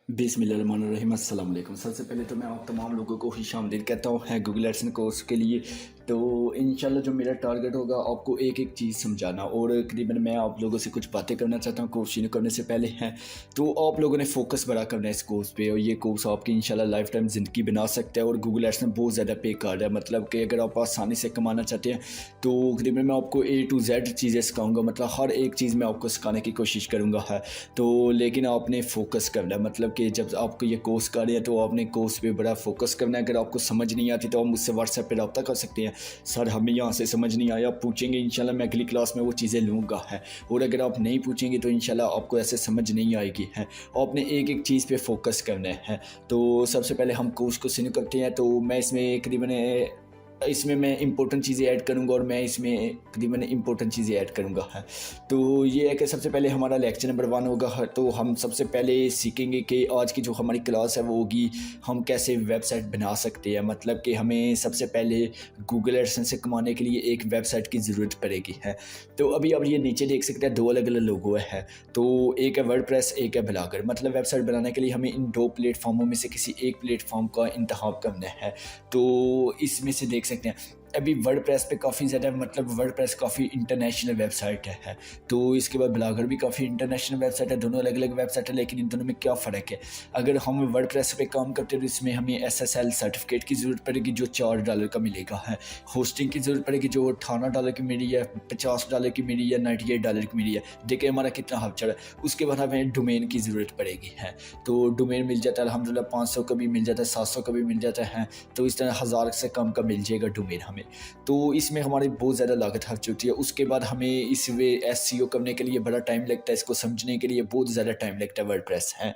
बिस्मिल्लाहिर्रहमानिर्रहीम अस्सलाम वालेकुम। सबसे पहले तो मैं आप तमाम लोगों को खुशामदीद कहता हूँ है गूगल एडसेंस कोर्स के लिए। तो इंशाल्लाह जो मेरा टारगेट होगा आपको एक एक चीज़ समझाना, और करीबन मैं आप लोगों से कुछ बातें करना चाहता हूँ कोर्स शुरू करने से पहले हैं। तो आप लोगों ने फोकस बड़ा करना है इस कोर्स पे, और ये कोर्स आपकी इंशाल्लाह लाइफ टाइम ज़िंदगी बना सकता है। और गूगल एडसेंस बहुत ज़्यादा पे कर रहा है, मतलब कि अगर आप आसानी से कमाना चाहते हैं तो करीबन मैं आपको A to Z चीज़ें सिखाऊँगा, मतलब हर एक चीज़ मैं आपको सिखाने की कोशिश करूँगा है। तो लेकिन आपने फोकस करना है, मतलब कि जब आपको ये कोर्स कर रहे हैं तो आपने कोर्स पे बड़ा फोकस करना है। अगर आपको समझ नहीं आती तो आप मुझसे व्हाट्सएप पे रब्ता कर सकते हैं, सर हमें यहाँ से समझ नहीं आया, पूछेंगे, इंशाल्लाह मैं अगली क्लास में वो चीज़ें लूँगा है। और अगर आप नहीं पूछेंगे तो इंशाल्लाह आपको ऐसे समझ नहीं आएगी है। आपने एक एक चीज़ पे फोकस करना है। तो सबसे पहले हम कोर्स को शुरू करते हैं। तो मैं इसमें मैं इंपॉर्टेंट चीज़ें ऐड करूँगा, और मैं इसमें तकरीबन इंपॉर्टेंट चीज़ें ऐड करूँगा है। तो ये है कि सबसे पहले हमारा लेक्चर नंबर 1 होगा है। तो हम सबसे पहले सीखेंगे कि आज की जो हमारी क्लास है वो होगी हम कैसे वेबसाइट बना सकते हैं। मतलब कि हमें सबसे पहले गूगल एडसेंस से कमाने के लिए एक वेबसाइट की ज़रूरत पड़ेगी है। तो अभी आप ये नीचे देख सकते हैं 2 अलग-अलग लोगो है। तो एक है वर्डप्रेस, एक है ब्लॉगर। मतलब वेबसाइट बनाने के लिए हमें इन 2 प्लेटफॉर्मों में से किसी एक प्लेटफॉर्म का इंतखाब करना है। तो इसमें से देख सकते हैं अभी वर्डप्रेस पे काफ़ी ज़्यादा, मतलब वर्डप्रेस काफ़ी इंटरनेशनल वेबसाइट है। तो इसके बाद ब्लॉगर भी काफ़ी इंटरनेशनल वेबसाइट है। दोनों अलग अलग वेबसाइट है, लेकिन इन दोनों में क्या फ़र्क है। अगर हम वर्डप्रेस पे काम करते हैं तो इसमें हमें SSL सर्टिफिकेट की ज़रूरत पड़ेगी जो $4 का मिलेगा है। होस्टिंग की ज़रूरत पड़ेगी जो $18 की मिली है, $50 की मिली है, $98 की मिली है। देखिए हमारा कितना हब चढ़ा। उसके बाद हमें डोमेन की ज़रूरत पड़ेगी है। तो डोमेन मिल जाता है अल्हम्दुलिल्लाह, 500 का भी मिल जाता है, 700 का भी मिल जाता है। तो इस तरह 1000 से कम का मिल जाएगा डोमेन हमें। तो इसमें हमारी बहुत ज़्यादा लागत खर्च होती है। उसके बाद हमें इस वे SEO करने के लिए बड़ा टाइम लगता है, इसको समझने के लिए बहुत ज़्यादा टाइम लगता है वर्डप्रेस है।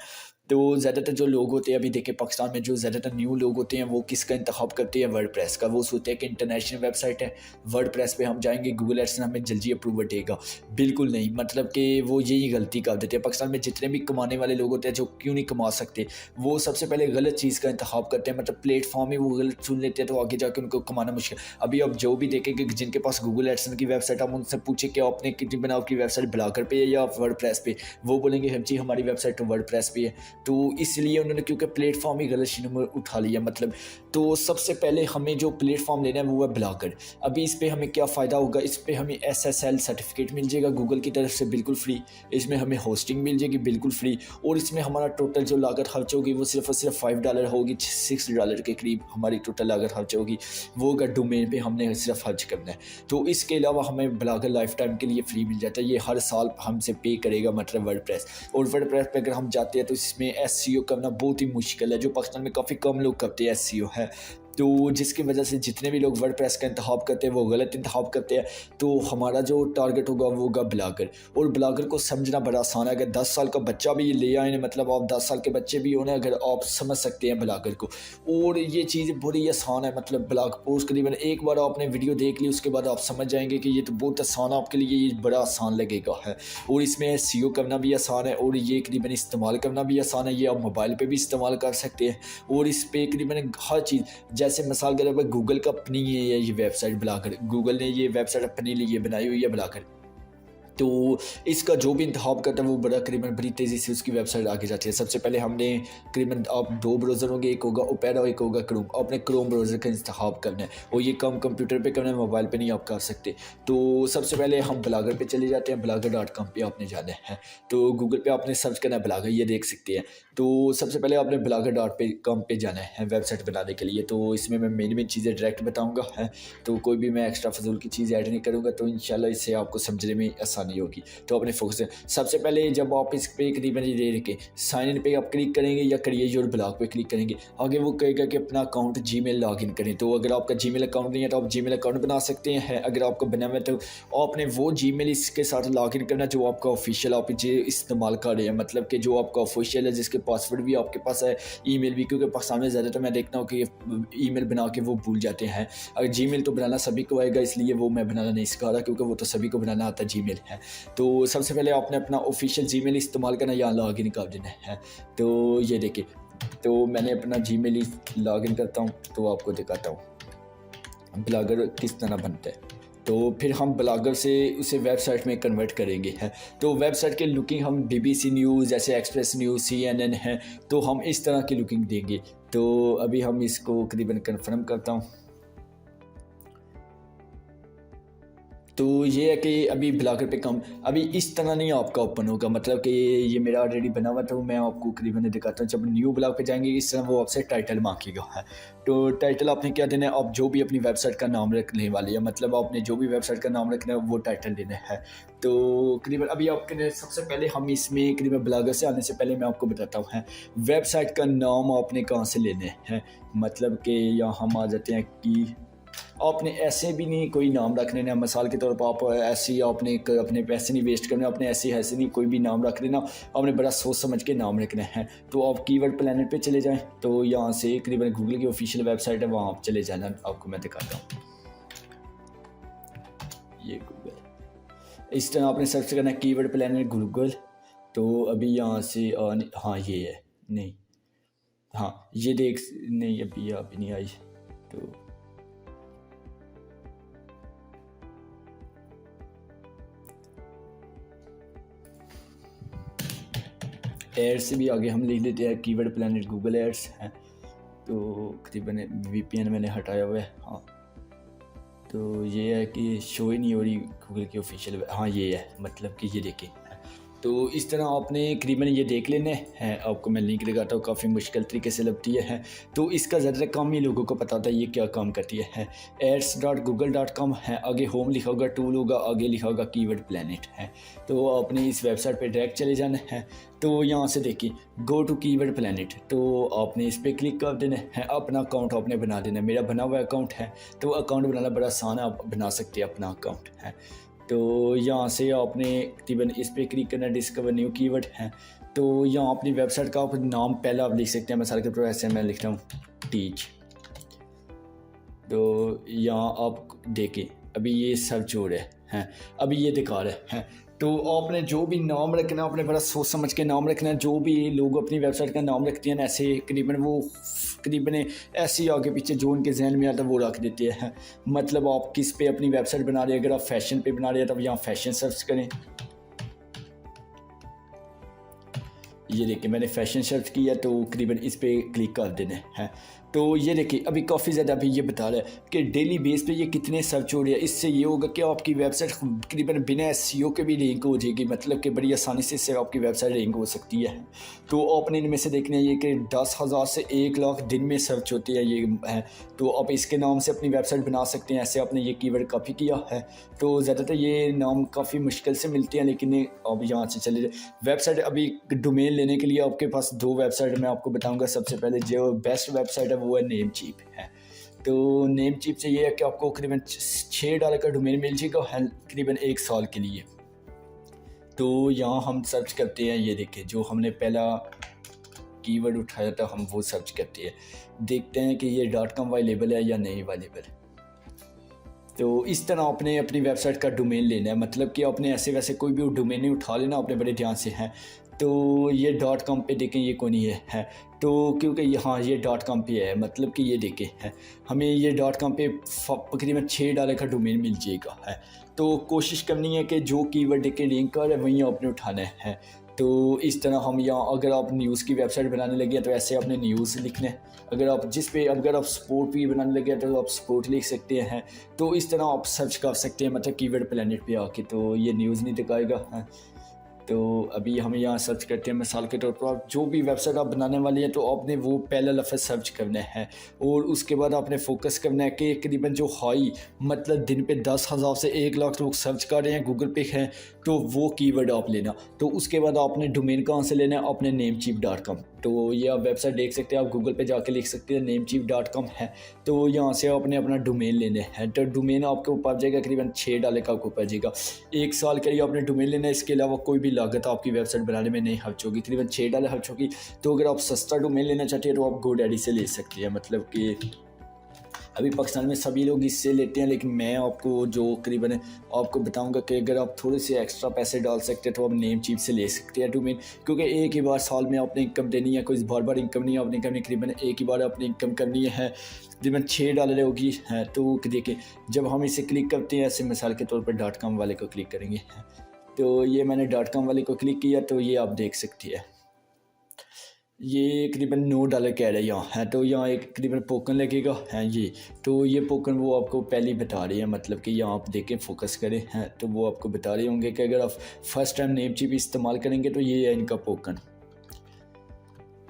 तो ज़्यादातर जो लोग होते हैं, अभी देखिए पाकिस्तान में जो ज़्यादातर न्यू लोग होते हैं वो किसका इंतखाब करते हैं, वर्डप्रेस का। वो सोचते हैं कि इंटरनेशनल वेबसाइट है, वर्डप्रेस पे हम जाएंगे, गूगल एडसेंस हमें जल्दी अप्रूवल देगा। बिल्कुल नहीं, मतलब कि वो यही गलती कर देते हैं। पाकिस्तान में जितने भी कमाने वाले लोग होते हैं जो क्यों नहीं कमा सकते, वो सबसे पहले गलत चीज़ का इंतखाब करते हैं, मतलब प्लेटफॉर्म ही वो गलत चुन लेते हैं, तो आगे जाके उनको कमाना मुश्किल। अभी आप जो भी देखेंगे जिनके पास गूगल एडसेंस की वेबसाइट, आप उनसे पूछे कि आपने कितनी बनाओ की वेबसाइट, ब्लॉगर पे है या वर्डप्रेस पे, वो बोलेंगे हम जी हमारी वेबसाइट तो वर्डप्रेस पे है। तो इसलिए उन्होंने क्योंकि प्लेटफॉर्म ही गलत शुरू में उठा लिया, मतलब। तो सबसे पहले हमें जो प्लेटफॉर्म लेना है वो है ब्लॉगर। अभी इस पे हमें क्या फ़ायदा होगा, इस पे हमें SSL सर्टिफिकेट मिल जाएगा गूगल की तरफ से बिल्कुल फ्री। इसमें हमें होस्टिंग मिल जाएगी बिल्कुल फ्री, और इसमें हमारा टोटल जो लागत खर्च होगी वो सिर्फ और सिर्फ $5 होगी, $6 के करीब हमारी टोटल लागत खर्च होगी। वो अगर डोमेन पे हमने सिर्फ खर्च करना है। तो इसके अलावा हमें ब्लॉगर लाइफ टाइम के लिए फ्री मिल जाता है, ये हर साल हमसे पे करेगा, मतलब वर्डप्रेस। और वर्डप्रेस पे अगर हम जाते हैं तो इसमें SEO करना बहुत ही मुश्किल है, जो पाकिस्तान में काफ़ी कम लोग करते हैं SEO है। तो जिसकी वजह से जितने भी लोग वर्डप्रेस का इंतखाब करते हैं वो गलत इंतखाब करते हैं। तो हमारा जो टारगेट होगा वो होगा ब्लॉगर। और ब्लॉगर को समझना बड़ा आसान है। अगर 10 साल का बच्चा भी ले आए, मतलब आप 10 साल के बच्चे भी हो ना, अगर आप समझ सकते हैं ब्लॉगर को। और ये चीज़ बड़ी आसान है, मतलब ब्लॉग पोस्ट करीबन एक बार आपने वीडियो देख ली उसके बाद आप समझ जाएंगे कि ये तो बहुत आसान है आपके लिए, ये बड़ा आसान लगेगा है। और इसमें SEO करना भी आसान है, और ये करीबन इस्तेमाल करना भी आसान है। ये आप मोबाइल पे भी इस्तेमाल कर सकते हैं। और इस पे करीबन हर चीज़, जैसे मिसाल के तौर पर गूगल का अपनी है ये वेबसाइट ब्लॉगर, गूगल ने ये वेबसाइट अपने लिए बनाई हुई है ब्लॉगर। तो इसका जो भी इंतखाब करता है वो बड़ी तेज़ी से उसकी वेबसाइट आगे जाती है। सबसे पहले हमने करीबन आप 2 ब्राउज़र होंगे, एक होगा ओपेरा, एक होगा क्रोम। आपने क्रोम ब्राउज़र का इंतखाब करना है, और ये कम कंप्यूटर पे करना है, मोबाइल पे नहीं आप कर सकते। तो सबसे पहले हम ब्लॉगर पे चले जाते हैं, blogger.com पे आपने जाना है। तो गूगल पे आपने सर्च करना है ब्लॉगर, ये देख सकते हैं। तो सबसे पहले आपने blogger.com पे जाना है वेबसाइट बनाने के लिए। तो इसमें मैं मेन चीज़ें डायरेक्ट बताऊँगा है, तो कोई भी मैं एक्स्ट्रा फजूल की चीज़ ऐड नहीं करूँगा। तो इंशाल्लाह इससे आपको समझने में आसानी होगी। तो अपने फोकस सबसे पहले जब आप इस पे करीबन ये दे के साइन इन पे आप क्लिक करेंगे या क्रिएट योर ब्लॉग पे क्लिक करेंगे, आगे वो कहेगा कि अपना अकाउंट जीमेल लॉगिन करें। तो अगर आपका जीमेल अकाउंट नहीं है तो आप जीमेल अकाउंट बना सकते हैं। अगर आपका बना हुआ है तो आपने वो जीमेल इसके साथ लॉगिन करना जो आपका ऑफिशियल आप जो इस्तेमाल कर रहे हैं, मतलब कि जो आपका ऑफिशियल है, जिसके पासवर्ड भी आपके पास है, ईमेल भी। क्योंकि पाकिस्तान में ज़्यादातर मैं देखता हूँ कि ईमेल बना के वो भूल जाते हैं। अगर जीमेल तो बनाना सभी को आएगा, इसलिए वो मैं बनाना नहीं सिखा रहा, क्योंकि वो तो सभी को बनाना आता है जीमेल है। तो सबसे पहले आपने अपना ऑफिशियल जीमेल इस्तेमाल करना या लॉगिन कर देना है। तो ये देखिए, तो मैंने अपना जीमेल लॉगिन करता हूँ, तो आपको दिखाता हूँ ब्लॉगर किस तरह बनता है। तो फिर हम ब्लॉगर से उसे वेबसाइट में कन्वर्ट करेंगे हैं। तो वेबसाइट के लुकिंग हम बीबीसी न्यूज़, जैसे एक्सप्रेस न्यूज़, CNN है, तो हम इस तरह की लुकिंग देंगे। तो अभी हम इसको करीबन कन्फर्म करता हूँ। तो ये है कि अभी ब्लॉगर पे कम अभी इस तरह नहीं आपका ओपन होगा, मतलब कि ये मेरा ऑलरेडी बना हुआ, तो मैं आपको करीबन दिखाता हूँ। जब न्यू ब्लॉग पे जाएंगे इस तरह वो आपसे टाइटल मांगेगा है। तो टाइटल आपने क्या देना है, आप जो भी अपनी वेबसाइट का नाम रखने वाले हैं, मतलब आपने जो भी वेबसाइट का नाम रखना है वो टाइटल देना है। तो करीबन अभी आपके सबसे पहले हम इसमें करीबन ब्लॉगर से आने से पहले मैं आपको बताता हूँ है वेबसाइट का नाम आपने कहाँ से लेने हैं। मतलब कि यहाँ हम आ जाते हैं कि आपने ऐसे भी नहीं कोई नाम रखने ना, मिसाल के तौर पर आप ऐसे ही आपने अपने पैसे नहीं वेस्ट करने, आपने ऐसे नहीं कोई भी नाम रख लेना, आपने बड़ा सोच समझ के नाम रखना है। तो आप कीवर्ड प्लैनेट पे चले जाएं, तो यहाँ से करीबन गूगल की ऑफिशियल वेबसाइट है, वहाँ आप चले जाना, आपको मैं दिखाता हूँ। ये गूगल, इस तरह आपने सर्च करना है कीवर्ड प्लैनेट गूगल। तो अभी यहाँ से हाँ ये है, नहीं हाँ ये देख, नहीं अभी नहीं आई। तो एड्स से भी आगे हम लिख लेते हैं कीवर्ड प्लैनेट गूगल एड्स हैं। तो करीबन VPN मैंने हटाया हुआ है। हाँ तो ये है कि शो ही नहीं हो रही गूगल की ऑफिशियल, हाँ ये है, मतलब कि ये देखें। तो इस तरह आपने करीबन ये देख लेने हैं। आपको मैं लिंक लगाता हूँ, काफ़ी मुश्किल तरीके से लगती है। तो इसका ज़्यादा कम ही लोगों को पता होता है ये क्या काम करती है। ads.google.com है, आगे होम लिखा होगा, टूल होगा, आगे लिखा होगा कीवर्ड प्लैनेट है। तो आपने इस वेबसाइट पे डायरेक्ट चले जाना है। तो यहाँ से देखिए गो टू कीवर्ड प्लैनेट, तो आपने इस पर क्लिक कर देना है। अपना अकाउंट आपने बना देना है। मेरा बना हुआ अकाउंट है, तो अकाउंट बनाना बड़ा आसान है, आप बना सकते हैं अपना अकाउंट है। तो यहाँ से आपने तकरीबन इस पर क्लिक करना, डिस्कवर न्यू कीवर्ड है। तो यहाँ अपनी वेबसाइट का आप नाम पहले आप लिख सकते हैं। मिसाल के तौर पर ऐसे मैं लिख रहा हूँ टीच। तो यहाँ आप देखें अभी ये सर्च हो रहा है, अभी ये दिखा रहा है। तो आपने जो भी नाम रखना, आपने बड़ा सोच समझ के नाम रखना है। जो भी लोग अपनी वेबसाइट का नाम रखते हैं ऐसे करीबन ऐसे ही आगे पीछे जो उनके जहन में आता है वो रख देते हैं। मतलब आप किस पे अपनी वेबसाइट बना रहे हैं, अगर आप फैशन पे बना रहे हैं तब यहाँ फैशन सर्च करें। ये देखिए मैंने फैशन सर्च किया, तो करीबन इस पे क्लिक कर देना है। तो ये देखिए अभी काफ़ी ज़्यादा अभी ये बता रहा है कि डेली बेस पे ये कितने सर्च हो रहे हैं। इससे ये होगा कि आपकी वेबसाइट करीबन बिना SEO के भी लिंक हो जाएगी, मतलब कि बड़ी आसानी से इससे आपकी वेबसाइट लिंक हो सकती है। तो आपने इनमें से देखना है ये कि 10,000 से 1 लाख दिन में सर्च होती है ये है। तो आप इसके नाम से अपनी वेबसाइट बना सकते हैं। ऐसे आपने ये कीवर्ड कॉपी किया है। तो ज़्यादातर ये नाम काफ़ी मुश्किल से मिलते हैं, लेकिन अब यहाँ से चले वेबसाइट अभी डोमेन लेने के लिए आपके पास 2 वेबसाइट मैं आपको बताऊंगा। सबसे पहले जो बेस्ट वेबसाइट है वो है नेमचीप है। तो नेमचीप से ये है कि आपको करीबन $6 का डोमेन मिल जाएगा करीबन 1 साल के लिए। तो यहाँ हम सर्च करते हैं, ये देखिए जो हमने पहला कीवर्ड उठाया था हम वो सर्च करते हैं, देखते हैं कि ये .com अवेलेबल है या नहीं अवेलेबल। तो इस तरह आपने अपनी वेबसाइट का डोमेन लेना है, मतलब कि आपने ऐसे वैसे कोई भी डोमेन नहीं उठा लेना, आपने बड़े ध्यान से हैं। तो ये .com पे देखें ये कौन ही है। तो क्योंकि यहाँ ये .com पे है, मतलब कि ये देखें है हमें ये .com पे तकरीबन $6 का डोमेन मिल जाएगा है। तो कोशिश करनी है कि जो कीवर्ड के लिंक है वहीं आपने उठाना है। तो इस तरह हम यहाँ अगर आप न्यूज़ की वेबसाइट बनाने लगे हैं तो ऐसे आपने न्यूज़ लिखना है। अगर आप स्पोर्ट भी बनाने लगे हैं तो आप स्पोर्ट लिख सकते हैं। तो इस तरह आप सर्च कर सकते हैं, मतलब कीवर्ड प्लैनेट पे आके। तो ये न्यूज़ नहीं दिखाएगा है। तो अभी हम यहाँ सर्च करते हैं, मिसाल के तौर पर आप जो भी वेबसाइट आप बनाने वाली हैं तो आपने वो पहला लफ्ज़ सर्च करना है, और उसके बाद आपने फोकस करना है कि करीबन जो हाई मतलब दिन पे 10,000 से 1 लाख लोग सर्च कर रहे हैं गूगल पे हैं, तो वो कीवर्ड आप लेना। तो उसके बाद आपने डोमेन कहाँ से लेना है, अपने namecheap.com। तो ये आप वेबसाइट देख सकते हैं, आप गूगल पे जाके लिख सकते हैं namecheap.com है। तो यहाँ से आपने अपना डोमेन लेना है। तो डोमेन आपको पड़ जाएगा करीबन $6 का आपको पड़ जाएगा। 1 साल के लिए आपने डोमेन लेना है। इसके अलावा कोई भी लागत आपकी वेबसाइट बनाने में नहीं खर्च होगी, तकरीबन $6 खर्च होगी। तो अगर आप सस्ता डोमेन लेना चाहते हैं तो आप GoDaddy से ले सकते हैं, मतलब कि अभी पाकिस्तान में सभी लोग इससे लेते हैं, लेकिन मैं आपको जो करीबन आपको बताऊंगा कि अगर आप थोड़े से एक्स्ट्रा पैसे डाल सकते हैं तो आप नेम चीप से ले सकते हैं डोमेन, क्योंकि एक ही बार साल में आपने इनकम देनी है, कोई बार इनकम नहीं आपने करनी, करीबन एक ही बार अपनी इनकम करनी है, तकरीबन $6 होगी है। तो देखिए जब हम इसे क्लिक करते हैं, ऐसे मिसाल के तौर पर .com वाले को क्लिक करेंगे, तो ये मैंने .com वाले को क्लिक किया तो ये आप देख सकते हैं ये करीबन $9 कह रहा है यहाँ है। तो यहाँ एक करीबन टोकन लगेगा है ये, तो ये टोकन वो आपको पहले ही बता रही है, मतलब कि यहाँ आप देखें फोकस करें हैं तो वो आपको बता रहे होंगे कि अगर आप फर्स्ट टाइम नेम चिप इस्तेमाल करेंगे तो ये है इनका टोकन।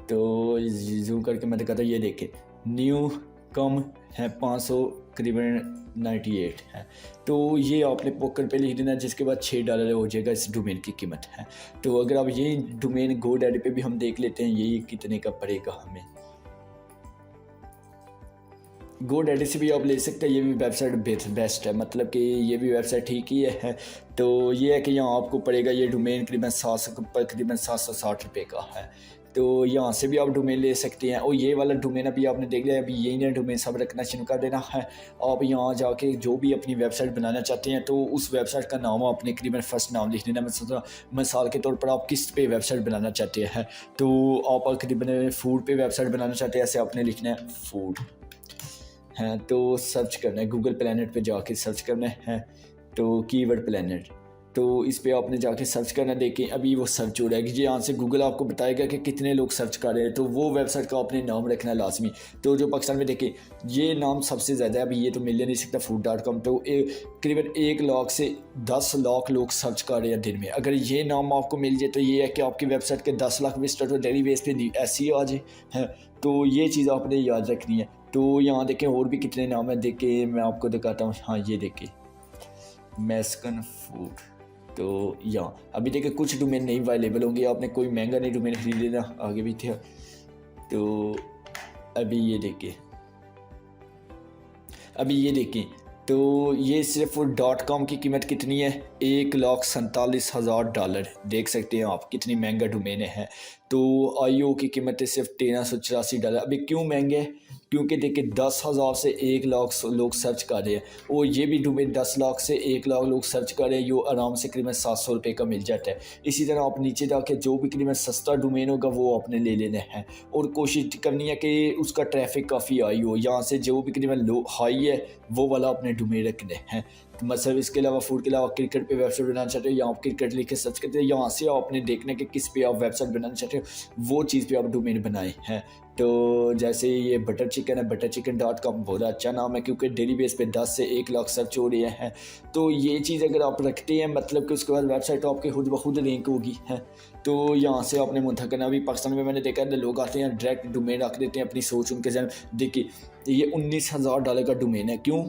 तो जूम करके मैं दिखाता हूँ, ये देखें न्यू कम है 500 करीबन 98 है। तो ये आपने पोकर पे लिख देना, जिसके बाद $6 हो जाएगा इस डोमेन की कीमत है। तो अगर आप ये डोमेन GoDaddy पे भी हम देख लेते हैं ये कितने का पड़ेगा हमें। GoDaddy से भी आप ले सकते हैं, ये भी वेबसाइट बेस्ट है, मतलब कि ये भी वेबसाइट ठीक ही है। तो ये है कि यहाँ आपको पड़ेगा ये डोमेन करीबन 760 रुपये का है। तो यहाँ से भी आप डोमेन ले सकते हैं। और ये वाला डोमेन अभी आपने देख लिया, अभी यही ना डोमेन सब रखना शुरू कर देना है। आप यहाँ जाके जो भी अपनी वेबसाइट बनाना चाहते हैं तो उस वेबसाइट का नाम आपने करीबन फर्स्ट नाम लिख देना। मिसाल के तौर पर आप किस पे वेबसाइट बनाना चाहते हैं, तो आप करीबन फूड पे वेबसाइट बनाना चाहते हैं, ऐसे आपने लिखना है फूड है। तो सर्च करना है गूगल प्लैनेट पे जाके सर्च करना है, तो कीवर्ड प्लैनेट, तो इस पे आपने जाके सर्च करना। देखें अभी वो सर्च हो रहा है कि यहाँ से गूगल आपको बताएगा कि कितने लोग सर्च कर रहे हैं, तो वो वेबसाइट का आपने नाम रखना लाजमी। तो जो पाकिस्तान में देखें ये नाम सबसे ज़्यादा है, अभी ये तो मिल नहीं सकता food.com, तो करीबन 1 लाख से 10 लाख लोग सर्च कर रहे हैं दिन में। अगर ये नाम आपको मिल जाए तो ये है कि आपकी वेबसाइट के 10 लाख विजिटर तो डेली बेस पे ऐसी आ जाए हैं। तो ये चीज़ आपने याद रखनी है। तो यहाँ देखें और भी कितने नाम है, देखें मैं आपको दिखाता हूँ। हाँ ये देखें मैस्कन फूड, तो यहाँ अभी देखिए कुछ डोमेन नहीं अवेलेबल होंगे, आपने कोई महंगा नहीं डोमेन खरीद लेना, आगे भी थे। तो अभी ये देखें तो ये सिर्फ .com की कीमत कितनी है, $1,47,000 देख सकते हैं आप कितनी महंगा डोमेन है। तो IO की कीमत है सिर्फ $1384। अभी क्यों महंगे है, क्योंकि देखिए 10,000 से 1 लाख लोग सर्च कर रहे हैं, और ये भी डोमेन 10 लाख से 1 लाख लोग सर्च कर रहे हैं, ये आराम से करीबन 700 रुपये का मिल जाता है। इसी तरह आप नीचे जाके जो भी करीबन सस्ता डोमेन होगा वो आपने ले लेना है, और कोशिश करनी है कि उसका ट्रैफिक काफ़ी हाई हो। यहाँ से जो भी करीबन लो हाई है वो वाला अपने डोमेन रखने हैं। तो मतलब इसके अलावा फूड के अलावा क्रिकेट पे वेबसाइट बनाना चाहते हो, यहाँ आप क्रिकेट लिख के सर्च करते हैं, यहाँ से आपने देखना कि किस पे आप वेबसाइट बनाना चाहते हो, वो चीज़ पे आप डोमेन बनाए हैं। तो जैसे ये बटर चिकन है, butterchicken.com बहुत अच्छा नाम है, क्योंकि डेली बेस पे 10 से 1 लाख सर्च हो रहे हैं। तो ये चीज़ अगर आप रखते हैं, मतलब कि उसके बाद वेबसाइट आपके खुद ब खुद लिंक होगी है। तो यहाँ से आपने मुंतखब करना। अभी पाकिस्तान में मैंने देखा है लोग आते हैं डायरेक्ट डोमेन रख देते हैं, अपनी सोच उनके जहन। देखिए ये $19,000 का डोमेन है, क्यों,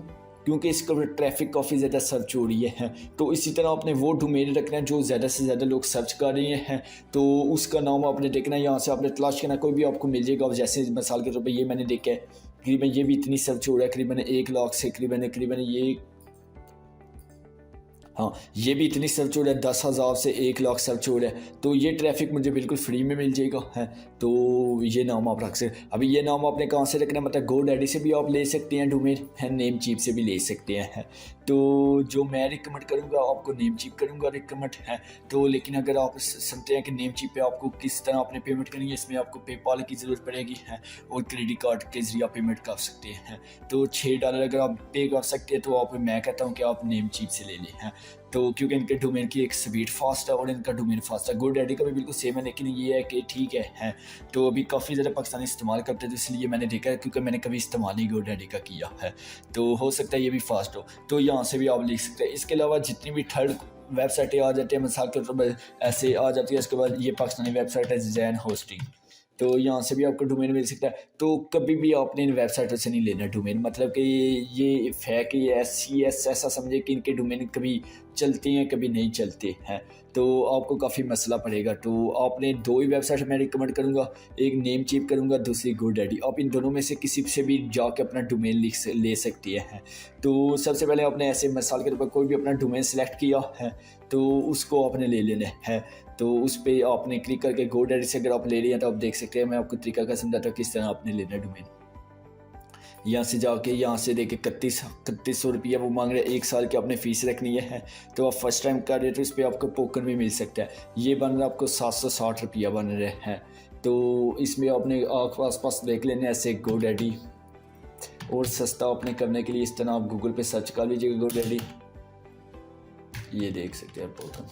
क्योंकि इसका ट्रैफिक काफ़ी ज़्यादा सर्च हो रही है। तो इसी तरह आपने वो डोमेन रखना है जो ज़्यादा से ज़्यादा लोग सर्च कर रहे हैं, तो उसका नाम आपने देखना है। यहाँ से आपने तलाश करना, कोई भी आपको मिल जाएगा। जैसे मिसाल के तौर पर ये मैंने देखा है करीबन ये भी इतनी सर्च हो रहा है, करीबन 1 लाख से करीबन ये, हाँ ये भी इतनी सर्च हो रहा है, 10,000 से 1 लाख सर्च हो रहा है। तो ये ट्रैफिक मुझे बिल्कुल फ्री में मिल जाएगा है। तो ये नाम आप रख सकते। अभी ये नाम आपने कहाँ से रखना है, मतलब GoDaddy से भी आप ले सकते हैं डोमेन है, नेम चीप से भी ले सकते हैं। तो जो मैं रिकमेंड करूँगा आपको नेम चीप करूँगा रिकमेंड है। तो लेकिन अगर आप समझते हैं कि नेम चीप पे आपको किस तरह आपने पेमेंट करनी है, इसमें आपको पेपाल की ज़रूरत पड़ेगी है, और क्रेडिट कार्ड के ज़रिए आप पेमेंट कर सकते हैं। तो $6 अगर आप पे कर सकते हैं तो आप, मैं कहता हूँ कि आप नेम चीप से ले लें हैं। तो क्योंकि इनके डोमेन की एक स्पीड फास्ट है और इनका डोमेन फास्ट है। GoDaddy का भी बिल्कुल सेम है, लेकिन ये है कि ठीक है। तो अभी काफ़ी ज़्यादा पाकिस्तानी इस्तेमाल करते हैं, तो इसलिए मैंने देखा है, क्योंकि मैंने कभी इस्तेमाल नहीं GoDaddy का किया है। तो हो सकता है ये भी फास्ट हो, तो यहाँ से भी आप लिख सकते हैं। इसके अलावा जितनी भी थर्ड वेबसाइटें आ जाती हैं, मिसाल के तौर पर ऐसे आ जाती है। इसके बाद ये पाकिस्तानी वेबसाइट है ज़ैन होस्टिंग, तो यहाँ से भी आपको डोमेन मिल सकता है। तो कभी भी आपने इन वेबसाइटों से नहीं लेना डोमेन, मतलब कि ये फेक, ये ऐसा समझे कि इनके डोमेन कभी चलते हैं कभी नहीं चलते हैं, तो आपको काफ़ी मसला पड़ेगा। तो आपने 2 ही वेबसाइट मैं रिकमेंड करूँगा, एक नेम चीप करूँगा, दूसरी GoDaddy। आप इन दोनों में से किसी से भी जाके अपना डोमेन ले सकती हैं। तो सबसे पहले आपने ऐसे मिसाल के तौर पर कोई भी अपना डोमेन सेलेक्ट किया है तो उसको आपने ले लेना है। तो उस पर आपने क्लिक करके GoDaddy से अगर आप ले रहे हैं तो आप देख सकते हैं, मैं आपको तरीका का समझाता हूँ किस तरह आपने लेना डोमेन। यहाँ से जाके यहाँ से देके 3100 रुपया वो मांग रहे हैं, 1 साल की आपने फ़ीस रखनी है। तो आप फर्स्ट टाइम कर रहे हो तो इस पर आपको टोकन भी मिल सकता है। ये बन रहा है आपको 760 रुपया बन रहे हैं। तो इसमें आपने आस पास देख लेने ऐसे GoDaddy, और सस्ता आपने करने के लिए इस तरह आप गूगल पे सर्च कर लीजिएगा GoDaddy, ये देख सकते हैं टोकन।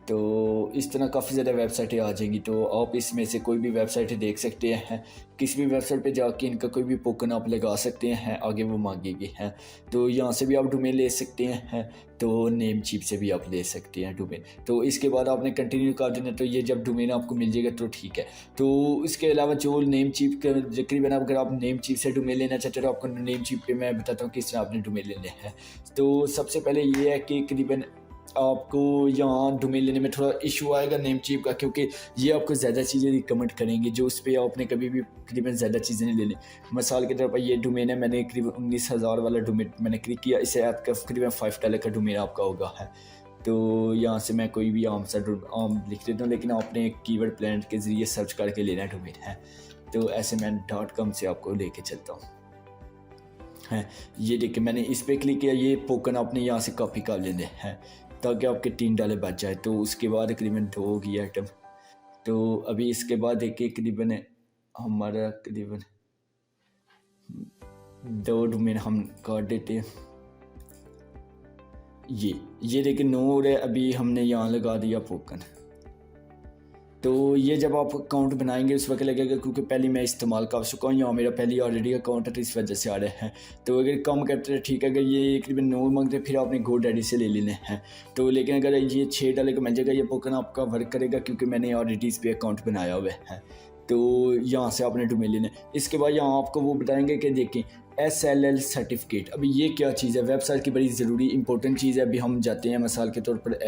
तो इस तरह काफ़ी ज़्यादा वेबसाइटें आ जाएंगी, तो आप इसमें से कोई भी वेबसाइटें देख सकते हैं। किसी भी वेबसाइट पे जाके इनका कोई भी टोकन आप लगा सकते हैं, आगे वो मांगेगी हैं। तो यहाँ से भी आप डोमेन ले सकते हैं, तो नेमचीप से भी आप ले सकते हैं डोमेन। तो इसके बाद आपने कंटिन्यू कर देना, तो ये जब डोमेन आपको मिल जाएगा तो ठीक है। तो इसके अलावा जो नेमचीप का तकरीबन अगर आप नेमचीप से डोमेन लेना चाहते हो तो आपको नेमचीप पे मैं बताता हूँ किस तरह आपने डोमेन लेने हैं। तो सबसे पहले ये है कि करीबन आपको यहाँ डोमेन लेने में थोड़ा इशू आएगा नेमचीप का, क्योंकि ये आपको ज़्यादा चीज़ें रिकमेंड करेंगे जो उस पर आपने कभी भी करीबन ज़्यादा चीज़ें नहीं लेनी। मिसाल के तौर पर ये डोमेन है, मैंने करीबन 19,000 वाला डोमेन मैंने क्लिक किया, इसे आपका करीबन $5 का डोमेन आपका होगा है। तो यहाँ से मैं कोई भी आम लिख देता हूँ, लेकिन आपने कीवर्ड प्लान के ज़रिए सर्च करके लेना डोमेन है। तो ऐसे मैं .com से आपको लेके चलता हूँ है। ये देखिए मैंने इस पर क्लिक किया, ये टोकन आपने यहाँ से कॉपी कर लेने हैं ताकि आपके $3 बच जाए। तो उसके बाद करीबन 2 होगी आइटम। तो अभी इसके बाद देखिए करीबन हमारा करीबन 2 डोमेन हम काट देते हैं। ये देखिए 9 हो रहा है, अभी हमने यहाँ लगा दिया टोकन। तो ये जब आप अकाउंट बनाएंगे उस वक्त लगेगा, क्योंकि पहले मैं इस्तेमाल कर चुका हूँ, यहाँ मेरा पहले ऑलरेडी अकाउंट है तो इस वजह से आ रहे हैं। तो अगर कम करते हैं ठीक है, अगर ये करीबन 9 मांगते फिर आपने GoDaddy से ले लेने हैं। तो लेकिन अगर ये $6 का मिल जाएगा, ये टोकन आपका वर्क करेगा क्योंकि मैंने ऑलरेडी इस पर अकाउंट बनाया हुआ है। तो यहाँ से आपने डोमेन लेना। इसके बाद यहाँ आपको वो बताएंगे कि देखें SSL सर्टिफिकेट। अभी ये क्या चीज़ है, वेबसाइट की बड़ी ज़रूरी इंपॉर्टेंट चीज़ है। अभी हम जाते हैं मिसाल के तौर पर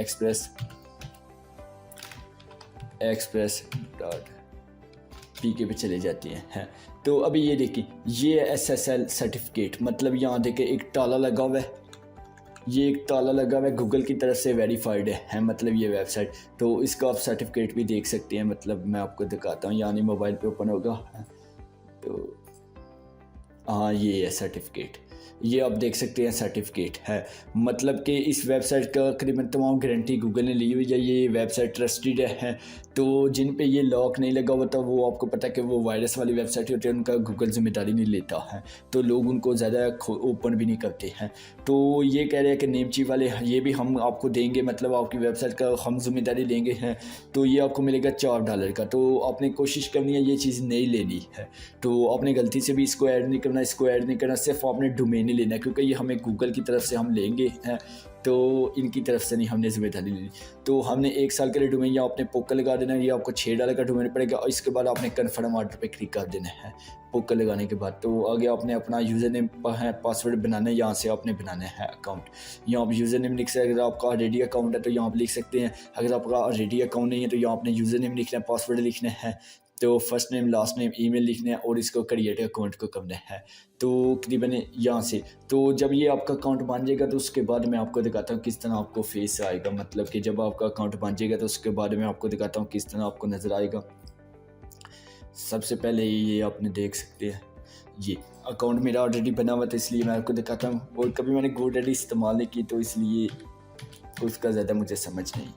express.pk पे चले जाती हैं। तो अभी ये देखिए ये SSL सर्टिफिकेट, मतलब यहाँ देखिए एक ताला लगा हुआ है, ये एक ताला लगा हुआ है, गूगल की तरफ से वेरीफाइड है मतलब ये वेबसाइट। तो इसका आप सर्टिफिकेट भी देख सकते हैं, मतलब मैं आपको दिखाता हूँ, यानी मोबाइल पे ओपन होगा। तो हाँ ये है सर्टिफिकेट, ये आप देख सकते हैं सर्टिफिकेट है। मतलब कि इस वेबसाइट का करीबन तमाम गारंटी गूगल ने ली हुई है, ये वेबसाइट ट्रस्टेड है। तो जिन पे ये लॉक नहीं लगा होता वो आपको पता है कि वो वायरस वाली वेबसाइट होती है, उनका गूगल जिम्मेदारी नहीं लेता है, तो लोग उनको ज़्यादा ओपन भी नहीं करते हैं। तो ये कह रहे हैं कि नेमचीप वाले ये भी हम आपको देंगे, मतलब आपकी वेबसाइट का हम जिम्मेदारी लेंगे हैं। तो ये आपको मिलेगा $4 का। तो आपने कोशिश करनी है ये चीज़ नहीं लेनी है। तो आपने गलती से भी इसको ऐड नहीं करना, सिर्फ आपने डोमेन ही लेना है, क्योंकि ये हमें गूगल की तरफ से हम लेंगे हैं, तो इनकी तरफ से नहीं हमने जिम्मेदारी लेनी। तो हमने 1 साल के लिए डोमेन या आपने टोकन लगा देना है, ये आपको $6 का डोमेन पड़ेगा। और इसके बाद आपने कन्फर्म ऑर्डर पे क्लिक कर देना है टोकन लगाने के बाद। तो आगे आपने अपना यूज़र नेम है पासवर्ड बनाना है, यहाँ से आपने बनाना है अकाउंट। यहाँ आप यूज़र नेम लिख सकते हैं, अगर आपका ऑलरेडी अकाउंट है तो यहाँ आप लिख सकते हैं, अगर आपका ऑलरेडी अकाउंट नहीं है तो यहाँ आपने यूज़र नेम लिखना है, पासवर्ड लिखना है, तो first name last name email लिखना है और इसको क्रिएट अकाउंट को करना है। तो करीबन यहाँ से तो जब ये आपका अकाउंट बन जाएगा तो उसके बाद मैं आपको दिखाता हूँ किस तरह आपको फेस आएगा। मतलब कि जब आपका अकाउंट बन जाएगा तो उसके बाद मैं आपको दिखाता हूँ किस तरह आपको नज़र आएगा। सबसे पहले ये आपने देख सकते हैं, ये अकाउंट मेरा ऑलरेडी बना हुआ था इसलिए मैं आपको दिखाता हूँ, और कभी मैंने GoDaddy इस्तेमाल नहीं की तो इसलिए उसका ज़्यादा मुझे समझ नहीं।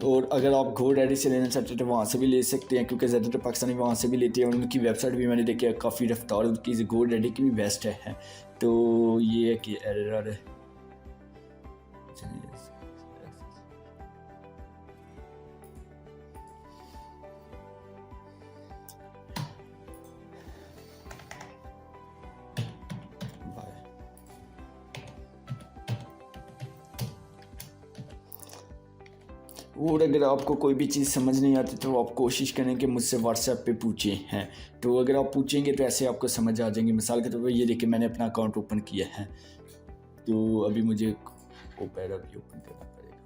और अगर आप GoDaddy से लेना चाहते हैं तो वहाँ से भी ले सकते हैं, क्योंकि ज़्यादातर पाकिस्तानी वहाँ से भी लेते हैं और उनकी वेबसाइट भी मैंने देखी है काफ़ी रफ्तार उनकी GoDaddy की भी बेस्ट है। तो ये है कि एरर है। और अगर आपको कोई भी चीज़ समझ नहीं आती तो आप कोशिश करें कि मुझसे व्हाट्सएप पे पूछें हैं। तो अगर आप पूछेंगे तो ऐसे आपको समझ आ जाएंगे। मिसाल के तौर पर ये देखिए मैंने अपना अकाउंट ओपन किया है, तो अभी मुझे ओपेरा भी ओपन करना पड़ेगा।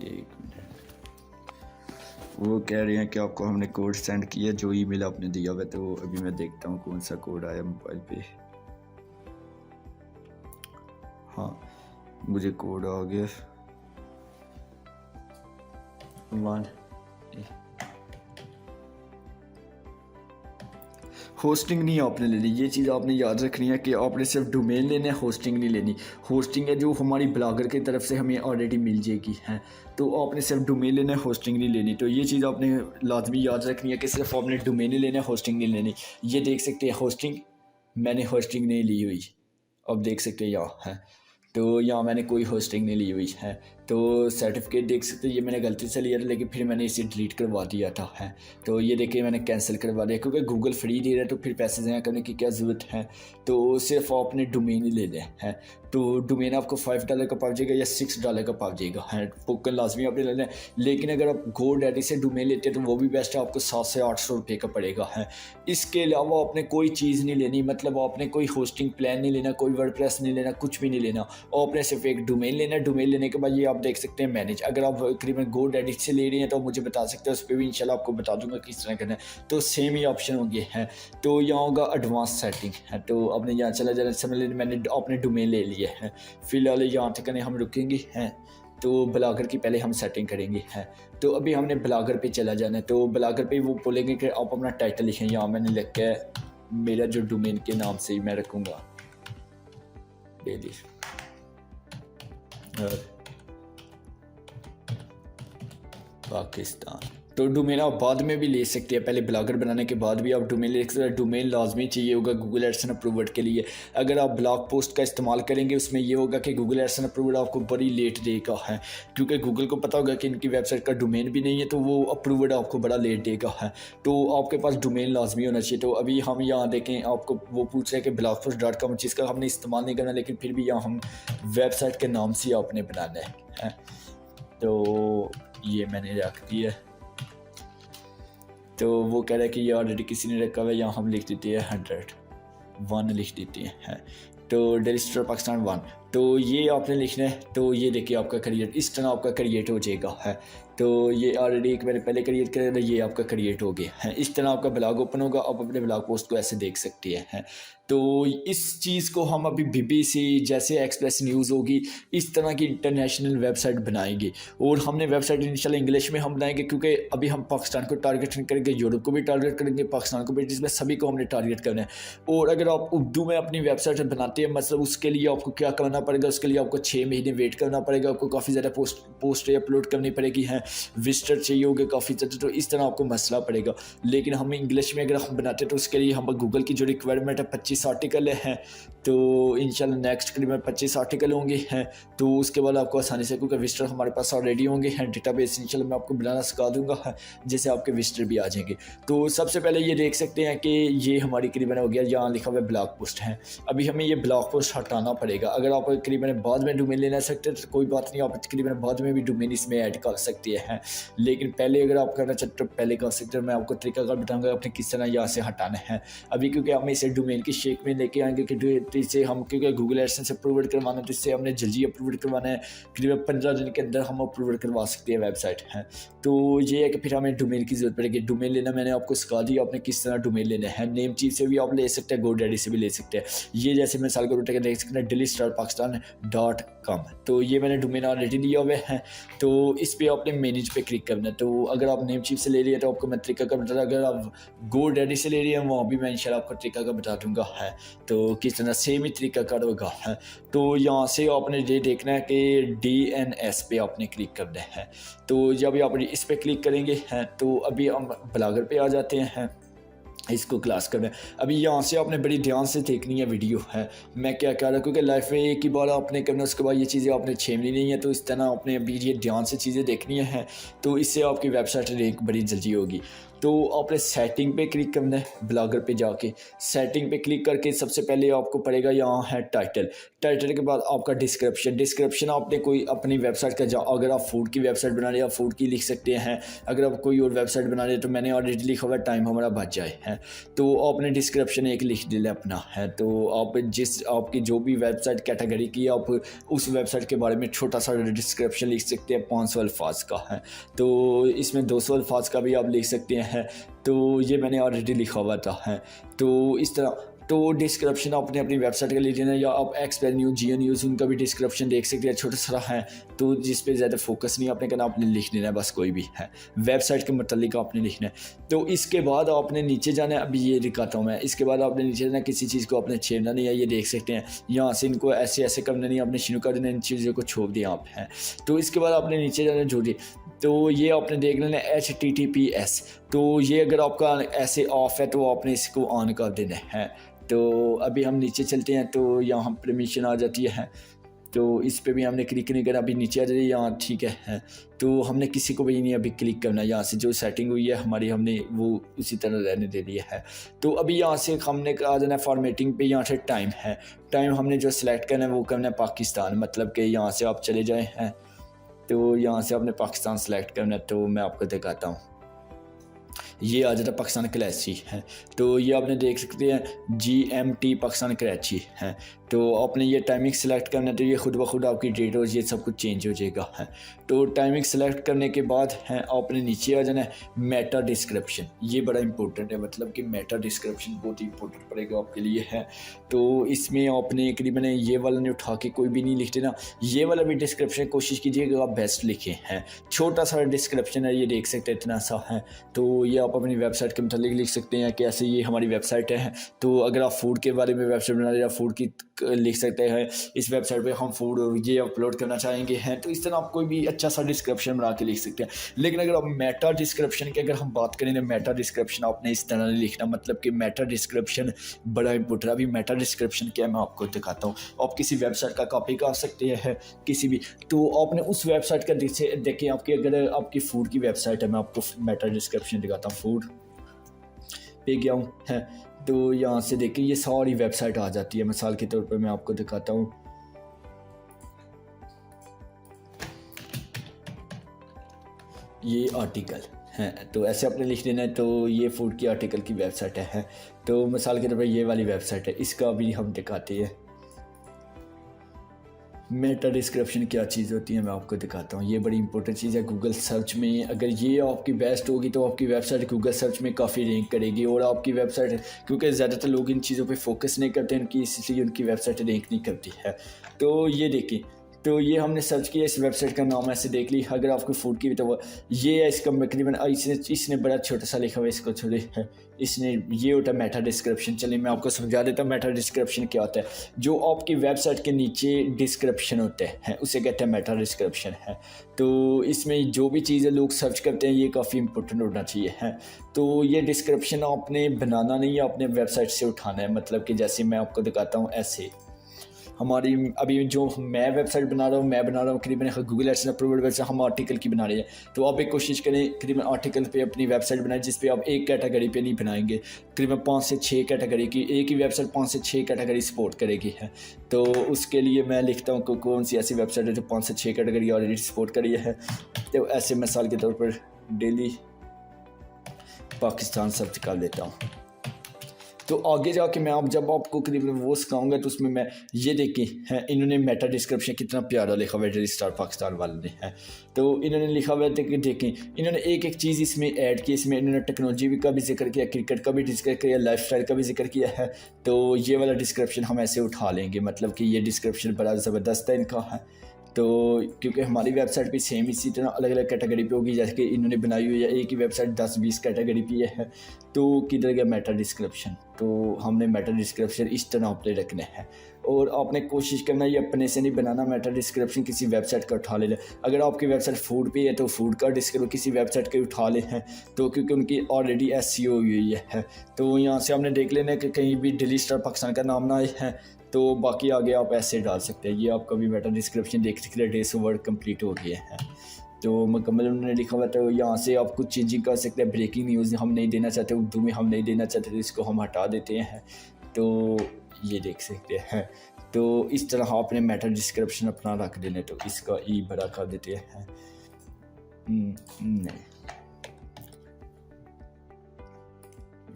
एक मिनट, वो कह रहे हैं कि आपको हमने कोड सेंड किया जो ईमेल आपने दिया हुआ है। तो अभी मैं देखता हूँ कौन सा कोड आया मोबाइल पे। हाँ मुझे कोड आ गया 1। होस्टिंग नहीं आपने लेनी, ये चीज़ आपने याद रखनी है कि आपने सिर्फ डोमेन लेना है, होस्टिंग नहीं लेनी। होस्टिंग है जो हमारी ब्लॉगर की तरफ से हमें ऑलरेडी मिल जाएगी है, तो आपने सिर्फ डोमेन लेना है, होस्टिंग नहीं लेनी। तो ये चीज़ आपने लाजमी याद रखनी है कि सिर्फ आपने डोमेन ही लेना है, होस्टिंग नहीं लेनी। ये देख सकते हैं होस्टिंग, मैंने होस्टिंग नहीं ली हुई, अब देख सकते हैं यहाँ है, तो यहाँ मैंने कोई होस्टिंग नहीं ली हुई है। तो सर्टिफिकेट देख सकते हैं, ये मैंने गलती से लिया था लेकिन फिर मैंने इसे डिलीट करवा दिया था है। तो ये देखिए मैंने कैंसिल करवा दिया क्योंकि गूगल फ्री दे रहा है, तो फिर पैसे ज़ाया करने की क्या ज़रूरत है। तो सिर्फ आपने डोमेन ही लेना है। तो डोमेन आपको $5 का पड़ जाएगा या $6 का पड़ जाएगा है, टोकन लाजमी आपने लेना है। लेकिन अगर आप GoDaddy से डोमेन लेते हैं तो वो भी बेस्ट है, आपको 700 से 800 रुपये का पड़ेगा है। इसके अलावा आपने कोई चीज़ नहीं लेनी, मतलब आपने कोई होस्टिंग प्लान नहीं लेना, कोई वर्डप्रेस नहीं लेना, कुछ भी नहीं लेना। आपने सिर्फ एक डोमेन लेना है। डोमेन लेने के बाद ये आप देख सकते हैं मैनेज। अगर आप करीबन GoDaddy से ले रहे हैं तो आप मुझे बता सकते हैं, उस पर भी इंशाल्लाह आपको बता दूंगा किस तरह करना है। तो सेम ही ऑप्शन होंगे हैं। तो यहाँ होगा एडवांस सेटिंग है, तो आपने यहाँ चला जाना। समझ लीजिए मैंने अपने डोमेन ले लिया है, फिलहाल यहाँ तक हम रुकेंगे हैं। तो ब्लॉगर की पहले हम सेटिंग करेंगे हैं। तो अभी हमने ब्लॉगर पे चला जाना है। तो ब्लॉगर पे वो बोलेंगे कि आप अपना टाइटल लिखें। यहाँ मैंने लिखा है मेरा जो डोमेन के नाम से ही मैं रखूँगा डेली पाकिस्तान। तो डोमेन आप बाद में भी ले सकते हैं, पहले ब्लॉगर बनाने के बाद भी आप डोमेन ले सकते हैं। डोमेन लाजमी चाहिए होगा गूगल एडसेंस अप्रूव्ड के लिए। अगर आप ब्लॉग पोस्ट का इस्तेमाल करेंगे उसमें ये होगा कि गूगल एडसेंस अप्रूव्ड आपको बड़ी लेट देगा है, क्योंकि गूगल को पता होगा कि इनकी वेबसाइट का डोमेन भी नहीं है, तो वो अप्रूव्ड आपको बड़ा लेट देगा है। तो आपके पास डोमेन लाजमी होना चाहिए। तो अभी हम यहाँ देखें, आपको वो पूछ रहे हैं कि blogpost.com, जिसका हमने इस्तेमाल नहीं करना, लेकिन फिर भी यहाँ हम वेबसाइट के नाम से आपने बनाना है। तो ये मैंने रख दिया। तो वो कह रहा है कि ये ऑलरेडी किसी ने रखा हुआ है, यहाँ हम लिख देते हैं 101 लिख देते हैं। तो डेली स्टार पाकिस्तान 1, तो ये आपने लिखना है। तो ये देखिए आपका क्रिएट इस तरह आपका क्रिएट हो जाएगा है। तो ये ऑलरेडी एक मैंने पहले क्रिएट कर दिया, ये आपका क्रिएट हो गया है। इस तरह आपका ब्लॉग ओपन होगा, आप अपने ब्लॉग पोस्ट को ऐसे देख सकते हैं। तो इस चीज़ को हम अभी BBC जैसे एक्सप्रेस न्यूज़ होगी, इस तरह की इंटरनेशनल वेबसाइट बनाएंगे। और हमने वेबसाइट इंशाल्लाह इंग्लिश में हम बनाएंगे, क्योंकि अभी हम पाकिस्तान को टारगेट नहीं करेंगे, यूरोप को भी टारगेट करेंगे, पाकिस्तान को भी, जिसमें सभी को हमने टारगेट करना है। और अगर आप उर्दू में अपनी वेबसाइट बनाते हैं, मतलब उसके लिए आपको क्या करना पड़ेगा, उसके लिए आपको 6 महीने वेट करना पड़ेगा, आपको काफ़ी ज़्यादा पोस्टें अपलोड करनी पड़ेगी हैं, विजिटर चाहिए होगा काफ़ी ज़्यादा, तो इस तरह आपको मसला पड़ेगा। लेकिन हम इंग्लिश में अगर हम बनाते हैं तो उसके लिए हम गूगल की जो रिक्वायरमेंट है 25 आर्टिकल हैं। तो इंशाल्लाह नेक्स्ट करीबन 25 आर्टिकल होंगे हैं। तो उसके बाद आपको आसानी से, क्योंकि विजिटर हमारे पास ऑलरेडी होंगे हैं, डेटाबेस इंशाल्लाह मैं आपको बनाना सिखा दूंगा जैसे आपके विजिटर भी आ जाएंगे। तो सबसे पहले ये देख सकते हैं कि ये हमारी करीबन हो गया, यहाँ लिखा हुआ है ब्लॉग पोस्ट है। अभी हमें ये ब्लॉग पोस्ट हटाना पड़ेगा। अगर आप करीबन बाद में डोमेन लेना सकते हैं तो कोई बात नहीं, आप करीबन बाद में भी डोमेन इसमें ऐड कर सकते हैं। लेकिन पहले अगर आप करना चाहते हो पहले कर सकते हो। मैं आपको तरीका कर बताऊँगा अपने किस तरह यहाँ से हटाना है। अभी क्योंकि हम इसे डोमेन की शेप में लेके आएंगे कि इसे हम, क्योंकि गूगल एडसेंस से अप्रूव्ड करवाना है, तो इससे हमने जल्दी अप्रूव्ड करवाना है। करीबन 15 दिन के अंदर हम अप्रूव्ड करवा सकते हैं वेबसाइट है। तो ये है कि फिर हमें डोमेन की जरूरत पड़ेगी। डोमेन लेना मैंने आपको सिखा दिया, आपने किस तरह डोमेन लेना है। नेम चीज से भी आप ले सकते हैं, GoDaddy से भी ले सकते हैं। ये जैसे मैं साल को देख सकते हैं dailystarpakistan.com, तो ये मैंने डोमेन ऑलरेडी लिया हुआ है। तो इस पर आपने मैनेज पे क्लिक करना है। तो अगर आप नेम चीफ से ले रही है तो आपको मैं तरीका का बता दूँ, अगर आप GoDaddy से ले रही है वहाँ भी मैं इंशाल्लाह आपको तरीका का बता दूँगा है। तो किस तरह सेम ही तरीका का होगा है। तो यहाँ से आपने ये देखना है कि DNS पे आपने क्लिक करना है। तो जब आप इस पर क्लिक करेंगे हैं तो अभी हम ब्लॉगर पे आ जाते हैं, इसको क्लास करना है। अभी यहाँ से आपने बड़ी ध्यान से देखनी है वीडियो है, मैं क्या कह रहा हूँ, क्योंकि लाइफ में एक ही बार आपने करना, उसके बाद ये चीज़ें आपने छेमनी नहीं है। तो इस तरह आपने अभी ये ध्यान से चीज़ें देखनी है, तो इससे आपकी वेबसाइट रैंक बड़ी जल्दी होगी। तो आपने सेटिंग पे क्लिक करना है, ब्लॉगर पे जाके सेटिंग पे क्लिक करके सबसे पहले आपको पड़ेगा यहाँ है टाइटल। टाइटल के बाद आपका डिस्क्रिप्शन आपने कोई अपनी वेबसाइट का अगर आप फूड की वेबसाइट बना रहे हैं आप फूड की लिख सकते हैं। अगर आप कोई और वेबसाइट बना रहे हैं तो मैंने ऑलरेडी लिखा हुआ टाइम हमारा बच जाए है, तो आपने डिस्क्रिप्शन एक लिख देना अपना है। तो आप जिस आपकी जो भी वेबसाइट कैटेगरी की आप उस वेबसाइट के बारे में छोटा सा डिस्क्रिप्शन लिख सकते हैं, 500 अल्फाज का है। तो इसमें 200 अल्फाज का भी आप लिख सकते हैं। तो ये मैंने ऑलरेडी लिखा हुआ था है। तो इस तरह तो डिस्क्रिप्शन आपने अपनी वेबसाइट का लिख देना, या आप एक्सप्रेस न्यूज़, जियो न्यूज़, उनका भी डिस्क्रिप्शन देख सकते हैं, छोटा सा है, तो जिस पे ज़्यादा फोकस नहीं आपने करना, आपने लिख देना है बस कोई भी है वेबसाइट के मतलब आपने लिखना है। तो इसके बाद आपने नीचे जाना है, अभी ये दिखाता हूँ मैं, इसके बाद आपने नीचे जाना, किसी चीज़ को आपने छेड़ना नहीं है, ये देख सकते हैं यहाँ से इनको ऐसे ऐसे करना नहीं, आपने शुरू कर देना, इन चीज़ों को छोड़ दिया आप हैं। तो इसके बाद आपने नीचे जाना जोड़िए, तो ये आपने देख लेना HTTPS, तो ये अगर आपका ऐसे ऑफ है तो आपने इसको ऑन कर देना है। तो अभी हम नीचे चलते हैं, तो यहाँ परमिशन आ जाती है, तो इस पे भी हमने क्लिक नहीं करना, अभी नीचे आ जाइए यहाँ, ठीक है। तो हमने किसी को भी नहीं अभी क्लिक करना, यहाँ से जो सेटिंग हुई है हमारी हमने वो उसी तरह रहने दे दिया है। तो अभी यहाँ से हमने आ जाना है फॉर्मेटिंग पे, यहाँ से टाइम है, टाइम हमने जो सिलेक्ट करना है वो करना है पाकिस्तान, मतलब कि यहाँ से आप चले जाएँ हैं, तो यहाँ से आपने पाकिस्तान सेलेक्ट करना है। तो मैं आपको दिखाता हूँ, ये आ जाता है पाकिस्तान कराची है, तो ये आपने देख सकते हैं GMT पाकिस्तान कराची है। तो आपने ये टाइमिंग सेलेक्ट करना है, तो ये खुद ब खुद आपकी डेट और ये सब कुछ चेंज हो जाएगा है। तो टाइमिंग सेलेक्ट करने के बाद है आपने नीचे आ जाना है मेटा डिस्क्रिप्शन, ये बड़ा इंपॉर्टेंट है, मतलब कि मेटा डिस्क्रिप्शन बहुत ही इंपॉर्टेंट पड़ेगा आपके लिए है। तो इसमें आपने करीबन ये वाला नहीं उठा के कोई भी नहीं लिख देना, ये वाला भी डिस्क्रिप्शन कोशिश कीजिएगा आप बेस्ट लिखें हैं, छोटा सा डिस्क्रिप्शन है, ये देख सकते हैं इतना सा है। तो ये आप अपनी वेबसाइट के मतलब लिख सकते हैं कि ऐसे ये हमारी वेबसाइट है। तो अगर आप फूड के बारे में वेबसाइट बना रहे हैं, फूड की लिख सकते हैं, इस वेबसाइट पे हम फूड ये अपलोड करना चाहेंगे हैं, तो इस तरह आप कोई भी अच्छा सा डिस्क्रिप्शन बना के लिख सकते हैं। लेकिन अगर आप मेटा डिस्क्रिप्शन की अगर हम बात करें तो मेटा डिस्क्रिप्शन आपने इस तरह लिखना, मतलब कि मेटा डिस्क्रिप्शन बड़ा इंपॉर्टेंट है। अभी मेटा डिस्क्रिप्शन क्या है मैं आपको दिखाता हूँ। आप किसी वेबसाइट का कॉपी कर सकते हैं किसी भी, तो आपने उस वेबसाइट का देखें आपकी, अगर आपकी फूड की वेबसाइट है, मैं आपको मेटा डिस्क्रिप्शन दिखाता हूँ, फूड पे गया हूँ है, तो यहाँ से देखिए ये सारी वेबसाइट आ जाती है। मिसाल के तौर पर मैं आपको दिखाता हूँ, ये आर्टिकल है, तो ऐसे आपने लिख देना है। तो ये फूड की आर्टिकल की वेबसाइट है, तो मिसाल के तौर पर ये वाली वेबसाइट है, इसका भी हम दिखाते हैं। मेटा डिस्क्रिप्शन क्या चीज़ होती है मैं आपको दिखाता हूँ, ये बड़ी इंपॉर्टेंट चीज़ है। गूगल सर्च में अगर ये आपकी बेस्ट होगी तो आपकी वेबसाइट गूगल सर्च में काफ़ी रैंक करेगी, और आपकी वेबसाइट, क्योंकि ज़्यादातर लोग इन चीज़ों पे फोकस नहीं करते उनकी, इसलिए उनकी वेबसाइट रैंक नहीं करती है। तो ये देखिए, तो ये हमने सर्च किया, इस वेबसाइट का नाम ऐसे देख ली, अगर आपको फूड की भी तो ये है इसका तकरीबन, इसने बड़ा छोटा सा लिखा हुआ है, इसको छोड़े है, इसने ये होता है मेटा डिस्क्रिप्शन। चलिए मैं आपको समझा देता हूँ मेटा डिस्क्रिप्शन क्या होता है। जो आपकी वेबसाइट के नीचे डिस्क्रिप्शन होते हैं उसे कहते हैं मेटा डिस्क्रिप्शन है। तो इसमें जो भी चीज़ें लोग सर्च करते हैं ये काफ़ी इंपॉर्टेंट होना चाहिए है। तो ये डिस्क्रिप्शन आपने बनाना नहीं है, अपने वेबसाइट से उठाना है, मतलब कि जैसे मैं आपको दिखाता हूँ ऐसे हमारी अभी जो मैं वेबसाइट बना रहा हूँ करीबन गूगल एडसेंस अप्रूव्ड वेबसाइट हम आर्टिकल की बना रहे हैं। तो आप एक कोशिश करें करीबन आर्टिकल पे अपनी वेबसाइट बनाएं जिस पे आप एक कैटेगरी पे नहीं बनाएंगे, करीबन 5 से 6 कैटेगरी की, एक ही वेबसाइट 5 से 6 कैटेगरी सपोर्ट करेगी है। तो उसके लिए मैं लिखता हूँ कौन सी ऐसी वेबसाइट है जो 5 से 6 कैटेगरी ऑलरेडी सपोर्ट करी है। तो ऐसे मिसाल के तौर पर डेली पाकिस्तान सर्च कर लेता हूँ। तो आगे जाके मैं जब आपको करीब वो सिखाऊंगा तो उसमें मैं ये देखें है, इन्होंने मेटा डिस्क्रिप्शन कितना प्यारा लिखा हुआ है डेली स्टार पाकिस्तान वाले ने है। तो इन्होंने लिखा हुआ है देखें इन्होंने एक एक चीज़ इसमें ऐड की, इसमें इन्होंने टेक्नोलॉजी का भी जिक्र किया, क्रिकेट का भी जिक्र किया, लाइफस्टाइल का भी जिक्र किया है। तो ये वाला डिस्क्रिप्शन हम ऐसे उठा लेंगे, मतलब कि ये डिस्क्रिप्शन बड़ा ज़बरदस्त है इनका है। तो क्योंकि हमारी वेबसाइट भी सेम इसी तरह अलग अलग कैटेगरी पे होगी, जैसे कि इन्होंने बनाई हुई है एक ही वेबसाइट 10-20 कैटेगरी पे है। तो किधर गया मेटा डिस्क्रिप्शन, तो हमने मेटा डिस्क्रिप्शन इस तरह अपने रखने हैं। और आपने कोशिश करना ये अपने से नहीं बनाना, मेटा डिस्क्रिप्शन किसी वेबसाइट का उठा ले। अगर आपकी वेबसाइट फूड पे है तो फूड का डिस्क्रिप्शन किसी वेबसाइट के उठा ले हैं, तो क्योंकि उनकी ऑलरेडी SEO हुई है। तो यहाँ से हमने देख लेना कि कहीं भी डेली स्टार पाकिस्तान का नाम ना आए है, तो बाकी आगे आप ऐसे डाल सकते हैं। ये आपका भी मेटा डिस्क्रिप्शन देख सकते हैं, डेज वर्ड कंप्लीट हो गया है तो मुकम्मल उन्होंने लिखा हुआ। तो यहाँ से आप कुछ चेंजिंग कर सकते हैं, ब्रेकिंग न्यूज़ हम नहीं देना चाहते, उर्दू में हम नहीं देना चाहते, तो इसको हम हटा देते हैं। तो ये देख सकते हैं। तो इस तरह आपने मेटा डिस्क्रिप्शन अपना रख देना, तो इसका ई बड़ा कर देते हैं। नहीं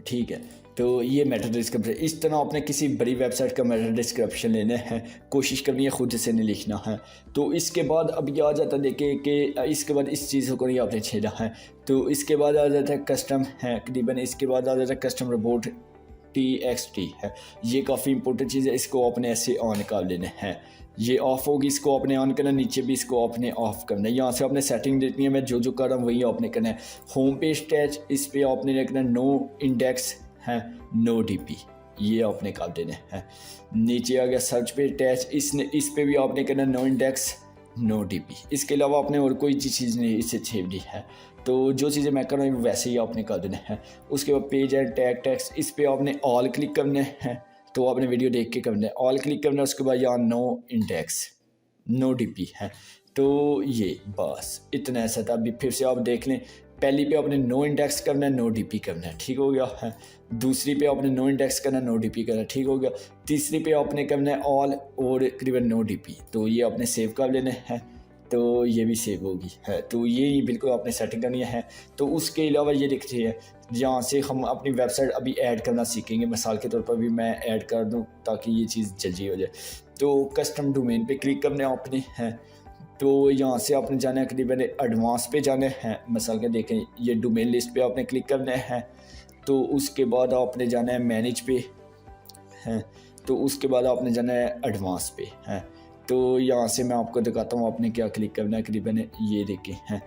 ठीक है, तो ये मेटा डिस्क्रिप्शन इस तरह आपने किसी बड़ी वेबसाइट का मेटा डिस्क्रिप्शन लेना है, कोशिश करनी है खुद से नहीं लिखना है। तो इसके बाद अब ये आ जाता है देखिए कि इसके बाद इस चीज़ को नहीं आपने छेड़ा है। तो इसके बाद आ जाता है कस्टम है, करीबन इसके बाद आ जाता है कस्टम रिपोर्ट txt है। ये काफ़ी इंपॉर्टेंट चीज़ है, इसको आपने ऐसे ऑन कर लेना है। ये ऑफ होगी, इसको आपने ऑन करना, नीचे भी इसको आपने ऑफ करना है। यहाँ से आपने सेटिंग देखनी है, मैं जो जो कर रहा हूँ वही आपने करना है। होम पेज टैच, इस पर आपने रखना है नो इंडेक्स है, नो डीपी, ये आपने कर देना है। नीचे आ गया सर्च पे टैच, इस पे भी आपने करना नो इंडेक्स नो डीपी। इसके अलावा आपने और कोई चीज़ नहीं इससे छेड़नी है। तो जो चीज़ें मैं कर रहा हूँ वैसे ही आपने कर देना है। उसके बाद पेज एंड टैग टेक्स्ट, इस पर आपने ऑल क्लिक करना है। तो आपने वीडियो देख के करना है, ऑल क्लिक करना है। उसके बाद यहाँ नो इंडेक्स नो डीपी है। तो ये बस इतना ऐसा था। अभी फिर से आप देख लें, पहली पे आपने नो इंडेक्स करना है, नो डीपी करना है, ठीक हो गया है। दूसरी पे आपने नो इंडेक्स करना है, नो डीपी करना है, ठीक हो गया। तीसरी पे आपने करना है ऑल और करीबन नो डीपी। तो ये आपने सेव कर लेना है, तो ये भी सेव होगी है। तो ये बिल्कुल आपने सेटिंग करनी है। तो उसके अलावा ये दिखती है, यहाँ से हम अपनी वेबसाइट अभी ऐड करना सीखेंगे। मिसाल के तौर पर भी मैं ऐड कर दूँ ताकि ये चीज़ जल्दी हो जाए। तो कस्टम डोमेन पे क्लिक करना है आपने है। तो यहाँ से आपने जाना है करीबन एडवांस पे जाना है। मिसाल के देखें, ये डोमेन लिस्ट पे आपने क्लिक करना है। तो उसके बाद आपने जाना है मैनेज पे है। तो उसके बाद आपने जाना है एडवांस पे है। तो यहाँ से मैं आपको दिखाता हूँ आपने क्या क्लिक करना है। करीबन ये देखें हैं,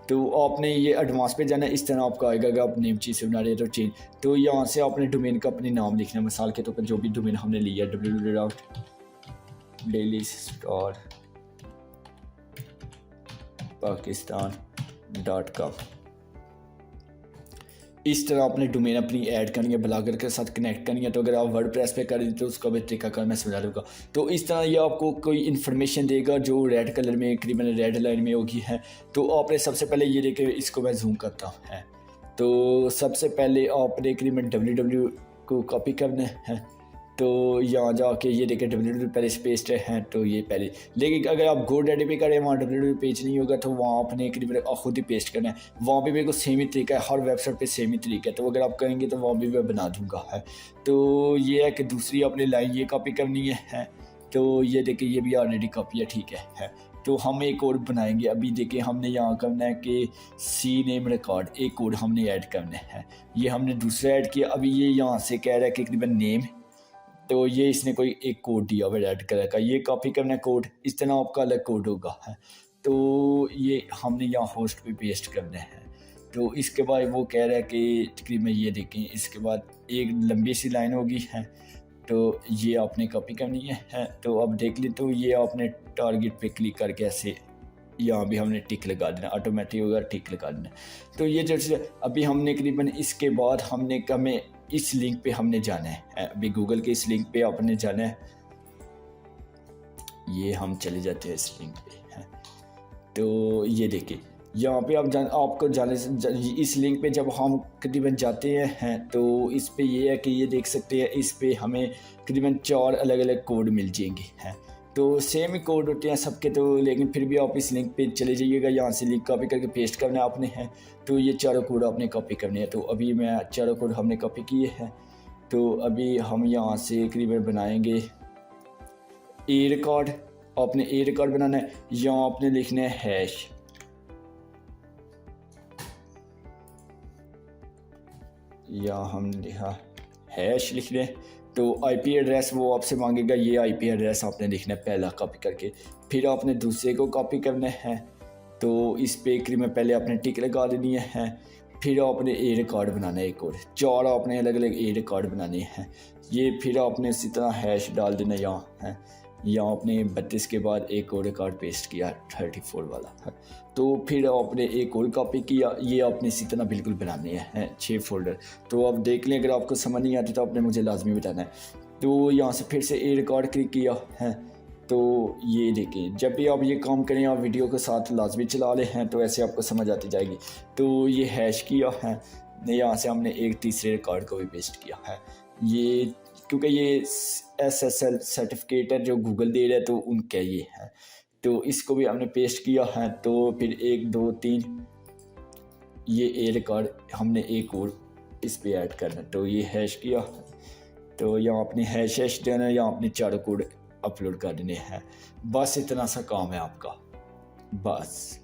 तो आपने ये एडवांस पे जाना है। इस तरह आपका आएगा, अगर आप नेम चीज़ से बना रहे तो चेंज। तो यहाँ से आपने डोमेन का अपने नाम लिखना है। मिसाल के तौर पर जो भी डोमेन हमने लिया www.dailystarpakistan.com, इस तरह आपने डोमेन अपनी ऐड करनी है, ब्लॉगर के साथ कनेक्ट करनी है। तो अगर आप वर्डप्रेस पे कर देते तो उसका भी तरीका कर मैं समझा दूँगा। तो इस तरह ये आपको कोई इन्फॉर्मेशन देगा जो रेड कलर में करीबन रेड लाइन में होगी है। तो आपने सबसे पहले ये देखे, इसको मैं जूम करता हूँ है। तो सबसे पहले आपने करीबन www को कॉपी करना है। तो यहाँ जाके ये देखें www पहले स्पेस है। तो ये पहले, लेकिन अगर आप GoDaddy पे करें वहाँ www पेज नहीं होगा, तो वहाँ आपने करीबन खुद ही पेस्ट करना है। वहाँ पे बिल्कुल सेम ही तरीका है, हर वेबसाइट पे सेम ही तरीका है। तो अगर आप कहेंगे तो वहाँ भी मैं बना दूँगा है। तो ये है कि दूसरी आपने लाइन ये कॉपी करनी है। तो ये देखिए, ये भी ऑलरेडी कॉपी है, ठीक है। तो हम एक और बनाएंगे। अभी देखिए, हमने यहाँ करना है कि सी नेम रिकॉर्ड, एक और हमने ऐड करना है। ये हमने दूसरा ऐड किया। अभी ये यहाँ से कह रहा है कि करीबन नेम, तो ये इसने कोई एक कोड दिया हुआ रेड कलर का, ये कॉपी करना है कोड। इस तरह आपका अलग कोड होगा है। तो ये हमने यहाँ होस्ट पे पेस्ट करना है। तो इसके बाद वो कह रहा है कि तकरीबन ये देखें, इसके बाद एक लंबी सी लाइन होगी है। तो ये आपने कॉपी करनी है। तो अब देख ली, तो ये आपने टारगेट पे क्लिक करके ऐसे यहाँ भी हमने टिक लगा देना, ऑटोमेटिक होगा, टिक लगा देना। तो ये जो अभी हमने करीबन इसके बाद हमने हमें इस लिंक पे हमने जाना है। अभी गूगल के इस लिंक पे आपने जाना है। ये हम चले जाते हैं इस लिंक पे है। तो ये देखिए, यहाँ पे आपको जाने से इस लिंक पे जब हम करीबन जाते हैं तो इस पे ये है कि ये देख सकते हैं, इस पे हमें करीबन 4 अलग अलग कोड मिल जाएंगे हैं। तो सेम ही कोड होते हैं सबके। तो लेकिन फिर भी आप इस लिंक पे चले जाइएगा, यहाँ से लिंक कॉपी करके पेस्ट करना है आपने है। तो ये चारों कोड आपने कॉपी करने हैं। तो अभी मैं चारों कोड हमने कॉपी किए हैं। तो अभी हम यहाँ से करीबन बनाएंगे ए रिकॉर्ड। आपने ए रिकॉर्ड बनाना है। यहाँ आपने लिखना है हैश, यहाँ हमने लिखा हैश लिख लें। तो आईपी एड्रेस वो आपसे मांगेगा, ये आईपी एड्रेस आपने लिखना है पहला कॉपी करके। फिर आपने दूसरे को कॉपी करना है। तो इस पे में पहले आपने टिक लगा देनी है। फिर आपने ए रिकॉर्ड बनाना है एक और, 4 आपने अलग अलग ए रिकॉर्ड बनाने हैं। ये फिर आपने इसी तरह हैश डाल देना यहाँ है। यहाँ आपने 32 के बाद एक और रिकॉर्ड पेस्ट किया 34 वाला है। तो फिर आपने एक और कॉपी किया। ये आपने इसी तरह बिल्कुल बनाने हैं 6 फोल्डर। तो आप देख लें, अगर आपको समझ नहीं आती तो आपने मुझे लाजमी बताना है। तो यहाँ से फिर से ए रिकॉर्ड क्लिक किया है। तो ये देखें, जब भी आप ये काम करें आप वीडियो के साथ लाजमी चला ले हैं, तो ऐसे आपको समझ आती जाएगी। तो ये हैश किया है। यहाँ से हमने एक तीसरे रिकॉर्ड को भी पेस्ट किया है। ये क्योंकि ये SSL सर्टिफिकेट है जो गूगल दे रहा है, तो उनका ये है। तो इसको भी हमने पेस्ट किया है। तो फिर 1 2 3 ये ए रिकॉर्ड हमने एक और इस पे ऐड करना। तो ये हैश किया। तो यहाँ अपनी हैश देना, यहाँ अपने चारों कोड अपलोड कर देने हैं। बस इतना सा काम है आपका। बस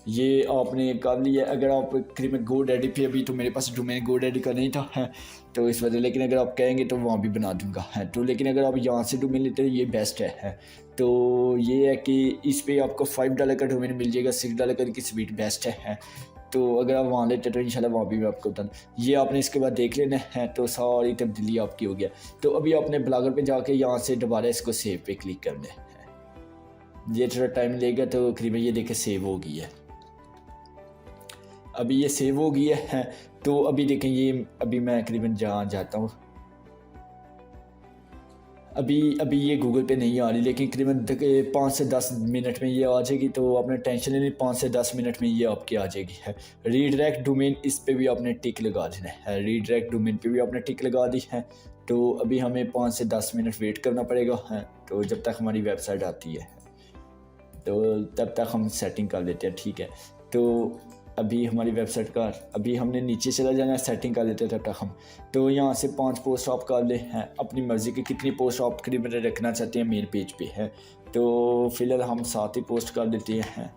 ये आपने कर लिया। अगर आप करीबन GoDaddy पे, अभी तो मेरे पास डोमेन GoDaddy का नहीं था है, तो इस वजह, लेकिन अगर आप कहेंगे तो वहाँ भी बना दूंगा है। तो लेकिन अगर आप यहाँ से डोमेन लेते हैं ये बेस्ट है। तो ये है कि इस पे आपको $5 का डोमेन मिल जाएगा, $6 की स्पीड बेस्ट है। तो अगर आप वहाँ लेते हैं तो इंशाल्लाह वहाँ भी मैं आपको बता दूँ। ये आपने इसके बाद देख लेना है, तो सारी तब्दीली आपकी हो गया। तो अभी आपने ब्लॉगर पे जाके यहाँ से दोबारा इसको सेव पे क्लिक करना है। ये थोड़ा टाइम लेगा, तो करीबन ये देखे सेव हो गई है। अभी ये सेव हो गई है। तो अभी देखें ये, अभी मैं करीबन जहाँ जाता हूँ, अभी ये गूगल पे नहीं आ रही, लेकिन करीबन 5 से 10 मिनट में ये आ जाएगी। तो आपने टेंशन लेनी, 5 से 10 मिनट में ये आपकी आ जाएगी है। रीडायरेक्ट डोमेन, इस पे भी आपने टिक लगा देना है। रीडायरेक्ट डोमेन पे भी आपने टिक लगा दी है। तो अभी हमें 5 से 10 मिनट वेट करना पड़ेगा है। तो जब तक हमारी वेबसाइट आती है तो तब तक हम सेटिंग कर लेते हैं, ठीक है। तो अभी हमारी वेबसाइट का, अभी हमने नीचे चला जाना है, सेटिंग कर लेते हैं तब तक हम। तो यहाँ से 5 पोस्ट आप कर ले हैं, अपनी मर्ज़ी की कितनी पोस्ट आप करीबन रखना चाहते हैं मेन पेज पे है। तो फ़िलहाल हम 7 ही पोस्ट कर देते हैं।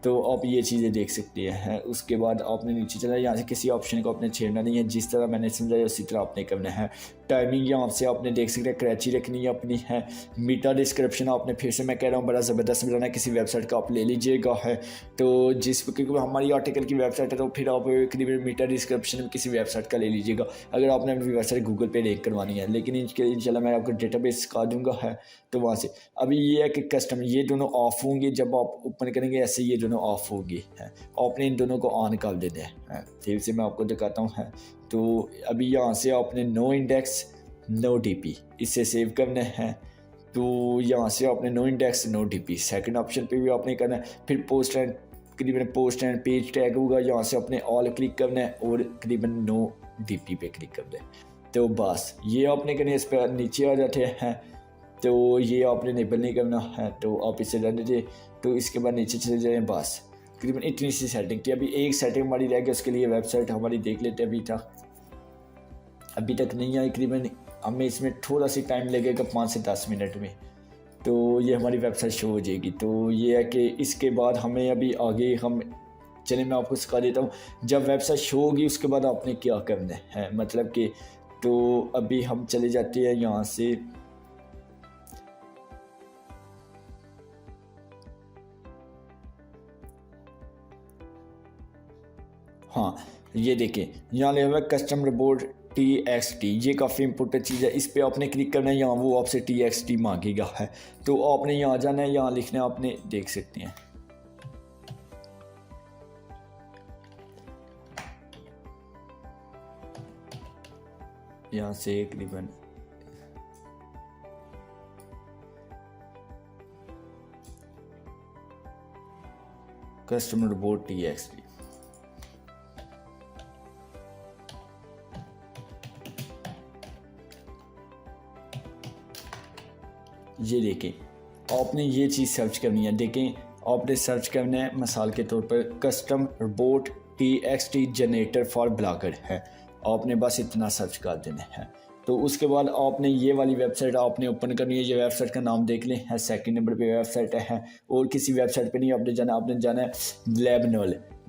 तो आप ये चीज़ें देख सकते हैं। उसके बाद आपने नीचे चला, यहाँ से किसी ऑप्शन को आपने छेड़ना नहीं है, जिस तरह मैंने समझाया उसी तरह आपने करना है। टाइमिंग यहाँ से आपने देख सकते हैं कैची रखनी है अपनी है। मीटा डिस्क्रिप्शन आपने, फिर से मैं कह रहा हूँ, बड़ा ज़बरदस्त समझाना है, किसी वेबसाइट का आप ले लीजिएगा है। तो क्योंकि हमारी आर्टिकल की वेबसाइट है, तो फिर आप करीबन मीटा डिस्क्रिप्शन में किसी वेबसाइट का ले लीजिएगा अगर आपने अपनी वेबसाइट गूगल पे रैंक करवानी है। लेकिन इंशाल्लाह मैं आपको डेटाबेस सिखा दूँगा है। तो वहाँ से अभी ये है कि कस्टम, ये दोनों ऑफ होंगे जब आप ओपन करेंगे, ऐसे ये दोनों ऑफ होगी है। आपने इन दोनों को ऑन कर देना है। फिर से मैं आपको दिखाता हूँ है। तो अभी यहाँ से आपने नो इंडेक्स नो डीपी इससे सेव करना है। तो यहाँ से आपने no index no DP second option पे भी आपने करना है। फिर पोस्ट एंड पेज टैग होगा, यहाँ से आपने ऑल क्लिक करना है और करीबन नो डीपी पे क्लिक करना है। तो बस ये आपने करना है। इस पर नीचे आ जाते हैं, तो ये आपने इनेबल नहीं करना है, तो आप इसे रन दीजिए। तो इसके बाद नीचे चले जाएँ। बस करीबन इतनी सी सेटिंग थी। अभी एक सेटिंग हमारी रह गई, उसके लिए वेबसाइट हमारी देख लेते हैं। अभी तक नहीं आई, करीबन हमें इसमें थोड़ा सी टाइम लगेगा, 5 से 10 मिनट में तो ये हमारी वेबसाइट शो हो जाएगी। तो ये है कि इसके बाद हमें अभी आगे हम चलिए मैं आपको सिखा देता हूँ। जब वेबसाइट शो होगी उसके बाद आपने क्या करना है, मतलब कि तो अभी हम चले जाते हैं यहाँ से। हाँ ये देखें, यहाँ लिखा हुआ है कस्टम रिपोर्ट TXT, ये काफ़ी इंपॉर्टेंट चीज़ है। इस पर आपने क्लिक करना है, यहाँ वो आपसे TXT मांगेगा है। तो आपने यहाँ जाना है, यहाँ लिखना है, आपने देख सकते हैं। यहाँ से करीबन कस्टमर रिपोर्ट TXT, ये देखें आपने ये चीज़ सर्च करनी है। देखें आपने सर्च करना है मिसाल के तौर पर custom report TXT generator for blogger है। आपने बस इतना सर्च कर देना है। तो उसके बाद आपने ये वाली वेबसाइट आपने ओपन करनी है। ये वेबसाइट का नाम देख लें है, सेकंड नंबर पे वेबसाइट है। और किसी वेबसाइट पे नहीं आपने जाना है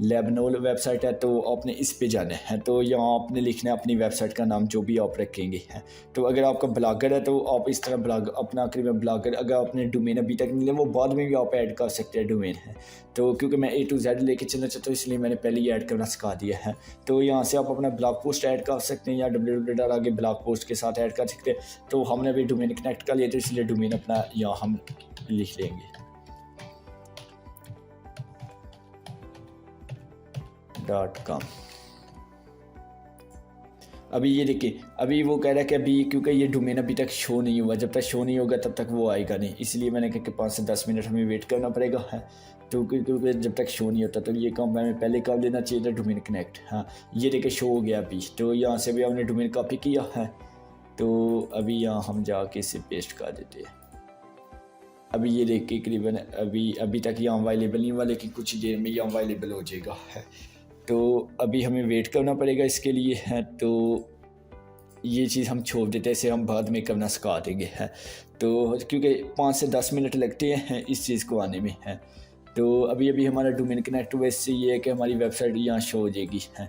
लेबनोल वेबसाइट है, तो आपने इस पे जाना है। तो यहाँ आपने लिखना है अपनी वेबसाइट का नाम जो भी आप रखेंगे हैं। तो अगर आपका ब्लॉगर है तो आप इस तरह अपना करीबन ब्लॉगर, अगर आपने डोमेन अभी तक नहीं लिया वो बाद में भी आप ऐड कर सकते हैं डोमेन है। तो क्योंकि मैं A to Z लेके चलना चाहता हूँ इसलिए मैंने पहले ही ऐड करना सिखा दिया है। तो यहाँ से आप अपना ब्लॉग पोस्ट ऐड कर सकते हैं या www आगे ब्लॉग पोस्ट के साथ ऐड कर सकते हैं। तो हमने अभी डोमेन कनेक्ट कर लिया, तो इसलिए डोमेन अपना यहाँ हम लिख लेंगे .com। अभी ये देखिए, अभी वो कह रहा है कि अभी क्योंकि ये डोमेन अभी तक शो नहीं हुआ, जब तक शो नहीं होगा तब तक वो आएगा नहीं, इसलिए मैंने कहा कि 5 से 10 मिनट हमें वेट करना पड़ेगा है। तो क्योंकि जब तक शो नहीं होता तो ये काम मैंने पहले कर लेना चाहिए था, डोमेन कनेक्ट। हाँ ये देखिए शो हो गया अभी। तो यहाँ से भी हमने डोमेन कॉपी किया है। तो अभी यहाँ हम जाके इसे पेस्ट कर देते हैं। अभी ये देख के करीबन अभी तक यहाँ अवेलेबल नहीं हुआ, लेकिन कुछ देर में यहाँ अवेलेबल हो जाएगा है। तो अभी हमें वेट करना पड़ेगा इसके लिए है। तो ये चीज़ हम छोड़ देते हैं, इसे हम बाद में करना सिखा देंगे है। तो क्योंकि 5 से 10 मिनट लगते हैं इस चीज़ को आने में है। तो अभी हमारा डोमेन कनेक्ट हुआ, इससे ये है कि हमारी वेबसाइट यहाँ शो हो जाएगी है।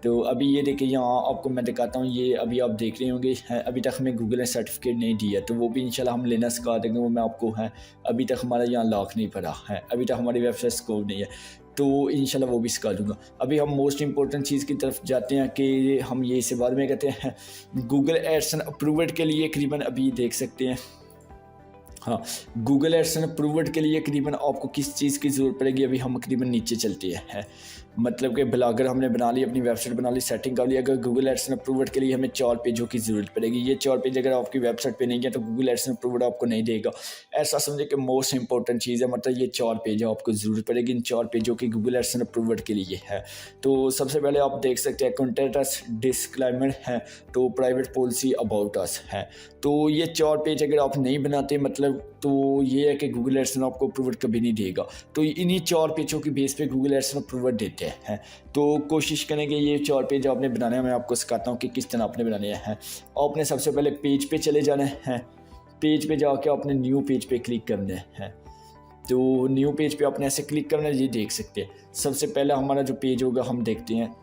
तो अभी ये देखिए यहाँ आपको मैं दिखाता हूँ, ये अभी आप देख रहे होंगे हैं, अभी तक हमें गूगल ने सर्टिफिकेट नहीं दिया, तो वो भी इंशाल्लाह हम लेना सिखा देंगे। वो मैं आपको है, अभी तक हमारा यहाँ लॉक नहीं पड़ा है, अभी तक हमारी वेबसाइट स्कोर नहीं है, तो इंशाल्लाह वो भी सिखा दूँगा। अभी हम मोस्ट इंपॉर्टेंट चीज़ की तरफ जाते हैं कि हम ये इसे बाद में कहते हैं गूगल एडसेंस अप्रूव्ड के लिए करीबन अभी देख सकते हैं। हाँ, गूगल एडसेंस अप्रूव्ड के लिए करीबन आपको किस चीज़ की ज़रूरत पड़ेगी, अभी हम करीबन नीचे चलते हैं। मतलब कि ब्लॉगर हमने बना ली, अपनी वेबसाइट बना ली, सेटिंग कर ली। अगर गूगल एडसेंस अप्रूव्ड के लिए हमें 4 पेजों की ज़रूरत पड़ेगी। ये 4 पेज अगर आपकी वेबसाइट पे नहीं है तो गूगल एडसेंस अप्रूव्ड आपको नहीं देगा। ऐसा समझे कि मोस्ट इंपॉर्टेंट चीज़ है, मतलब ये 4 पेज आपको ज़रूरत पड़ेगी, इन 4 पेजों की गूगल एडसेंस अप्रूव्ड के लिए है। तो सबसे पहले आप देख सकते हैं कॉन्टेंट अस, डिस्क्लेमर है, तो प्राइवेट पॉलिसी, अबाउट अस है। तो ये 4 पेज अगर आप नहीं बनाते, मतलब तो ये है कि गूगल एडसेंस आपको अप्रूव्ड कभी नहीं देगा। तो इन्हीं 4 पेजों की बेस पे गूगल एडसेंस अप्रूव्ड देते हैं। तो कोशिश करेंगे ये 4 पेज आपने बनाने हैं। मैं आपको सिखाता हूँ कि किस तरह आपने बनाने हैं। आपने सबसे पहले पेज पे चले जाना है, पेज पे जाके आपने न्यू पेज पे क्लिक करना है। तो न्यू पेज पे आपने ऐसे क्लिक करना है, ये देख सकते हैं। सबसे पहला हमारा जो पेज होगा हम देखते हैं।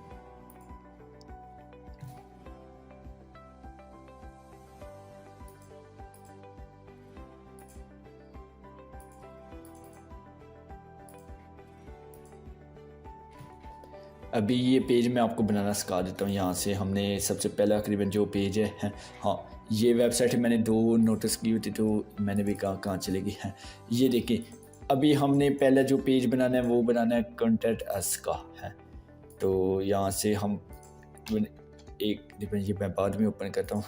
अभी ये पेज मैं आपको बनाना सिखा देता हूँ। यहाँ से हमने सबसे पहला करीबन जो पेज है, हाँ ये वेबसाइट मैंने 2 नोटिस की हुई थी, तो मैंने भी कहाँ चलेगी है। ये देखिए अभी हमने पहला जो पेज बनाना है वो बनाना है कॉन्टेंट अस का है। तो यहाँ से हम एक ये मैं बाद में ओपन करता हूँ।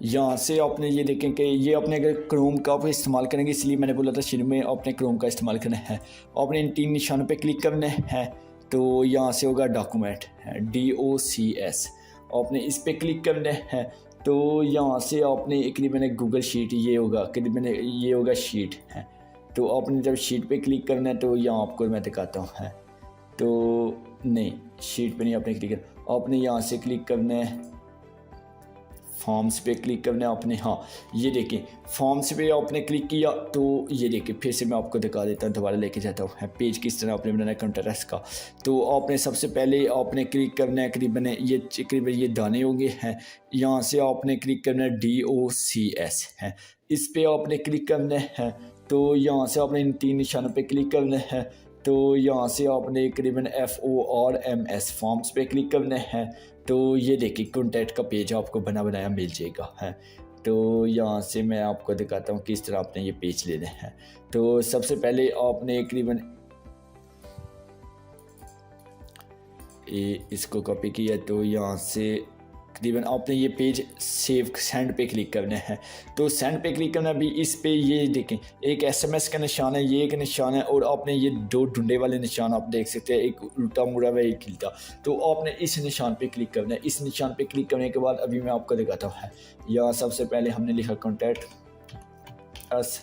यहाँ से आपने ये देखें कि ये आपने अगर क्रोम का आप इस्तेमाल करेंगे, इसलिए मैंने बोला था शुरू में आपने क्रोम का इस्तेमाल करना है। आपने इन 3 निशानों पे क्लिक करना है, तो यहाँ से होगा डॉक्यूमेंट है, DOCS, आपने इस पे क्लिक करना है। तो यहाँ से आपने करीबन एक गूगल शीट, ये होगा करीबन ये होगा शीट है। तो आपने जब शीट पे क्लिक करना है, तो यहाँ आपको मैं दिखाता हूँ है। तो नहीं, शीट पे नहीं आपने क्लिक करना, आपने यहाँ से क्लिक करना है, फॉर्म्स पे क्लिक करना है आपने। हाँ ये देखें फॉर्म्स पे आपने क्लिक किया, तो ये देखें फिर से मैं आपको दिखा देता हूँ, दोबारा लेके जाता हूँ पेज किस तरह आपने बनाना है कॉन्टेंट का। तो आपने सबसे पहले आपने क्लिक करना है करीबन ये दाने होंगे हैं। यहाँ से आपने क्लिक करना है DOCS है, इस पर आपने क्लिक करना है। तो यहाँ से आपने इन 3 निशानों पर क्लिक करना है। तो यहाँ से आपने करीबन FORMS फॉर्म्स पे क्लिक करना है। तो ये देखिए कॉन्टैक्ट का पेज आपको बना बनाया मिल जाएगा है। तो यहाँ से मैं आपको दिखाता हूँ किस तरह आपने ये पेज लेना है। तो सबसे पहले आपने करीबन इसको कॉपी किया, तो यहाँ से करीबन आपने ये पेज सेव सेंड पे क्लिक करना है। तो सेंड पे क्लिक करना भी, इस पे ये देखें एक SMS का निशान है, ये एक निशान है, और आपने ये 2 ढूंढे वाले निशान आप देख सकते हैं, एक उल्टा मुड़ा हुआ एक खिलता। तो आपने इस निशान पे क्लिक करना है। इस निशान पे क्लिक करने के बाद अभी मैं आपको दिखाता हूँ। यहाँ सबसे पहले हमने लिखा कॉन्टैक्ट अस।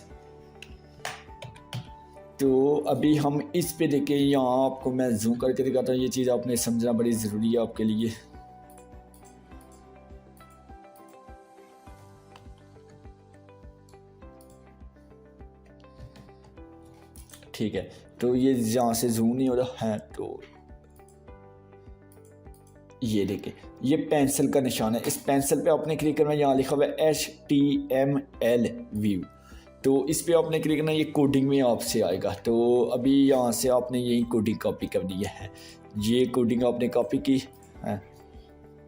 तो अभी हम इस पे देखें, यहाँ आपको मैं जूम करके दिखाता हूँ। ये चीज़ आपने समझना बड़ी ज़रूरी है आपके लिए। ठीक है, तो ये यहाँ से जूम नहीं हो रहा है। तो ये देखें ये पेंसिल का निशान है, इस पेंसिल पे आपने क्लिक करना है। यहाँ लिखा हुआ है HTML व्यू, तो इस पे आपने क्लिक करना, ये कोडिंग में आपसे आएगा। तो अभी यहाँ से आपने यही कोडिंग कॉपी करनी है। ये कोडिंग आपने कॉपी की है,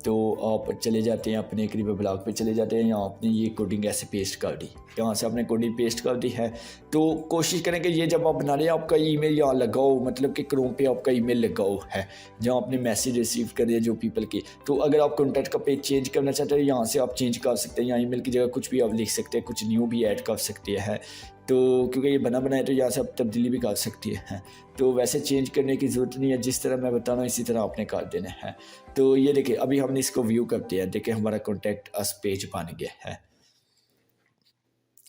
तो आप चले जाते हैं अपने करीब ब्लॉग पे चले जाते हैं। यहाँ आपने ये कोडिंग ऐसे पेस्ट कर दी, यहाँ से आपने कोडिंग पेस्ट कर दी है। तो कोशिश करें कि ये जब आप बना रहे हैं आपका ईमेल यहाँ लगाओ, मतलब कि क्रोम पे आपका ईमेल लगाओ है जहाँ आपने मैसेज रिसीव करे जो पीपल के। तो अगर आप कॉन्टैक्ट का पेज चेंज करना चाहते हैं, यहाँ से आप चेंज कर सकते हैं। यहाँ ईमेल की जगह कुछ भी आप लिख सकते हैं, कुछ न्यू भी ऐड कर सकते हैं। तो क्योंकि ये बना बनाया तो यहाँ से आप तब्दीली भी कर सकती है। तो वैसे चेंज करने की ज़रूरत नहीं है, जिस तरह मैं बता रहा हूँ इसी तरह आपने कर देना है। तो ये देखिए अभी हमने इसको व्यू करते हैं। देखिए हमारा कॉन्टैक्ट अस पेज बन गया है।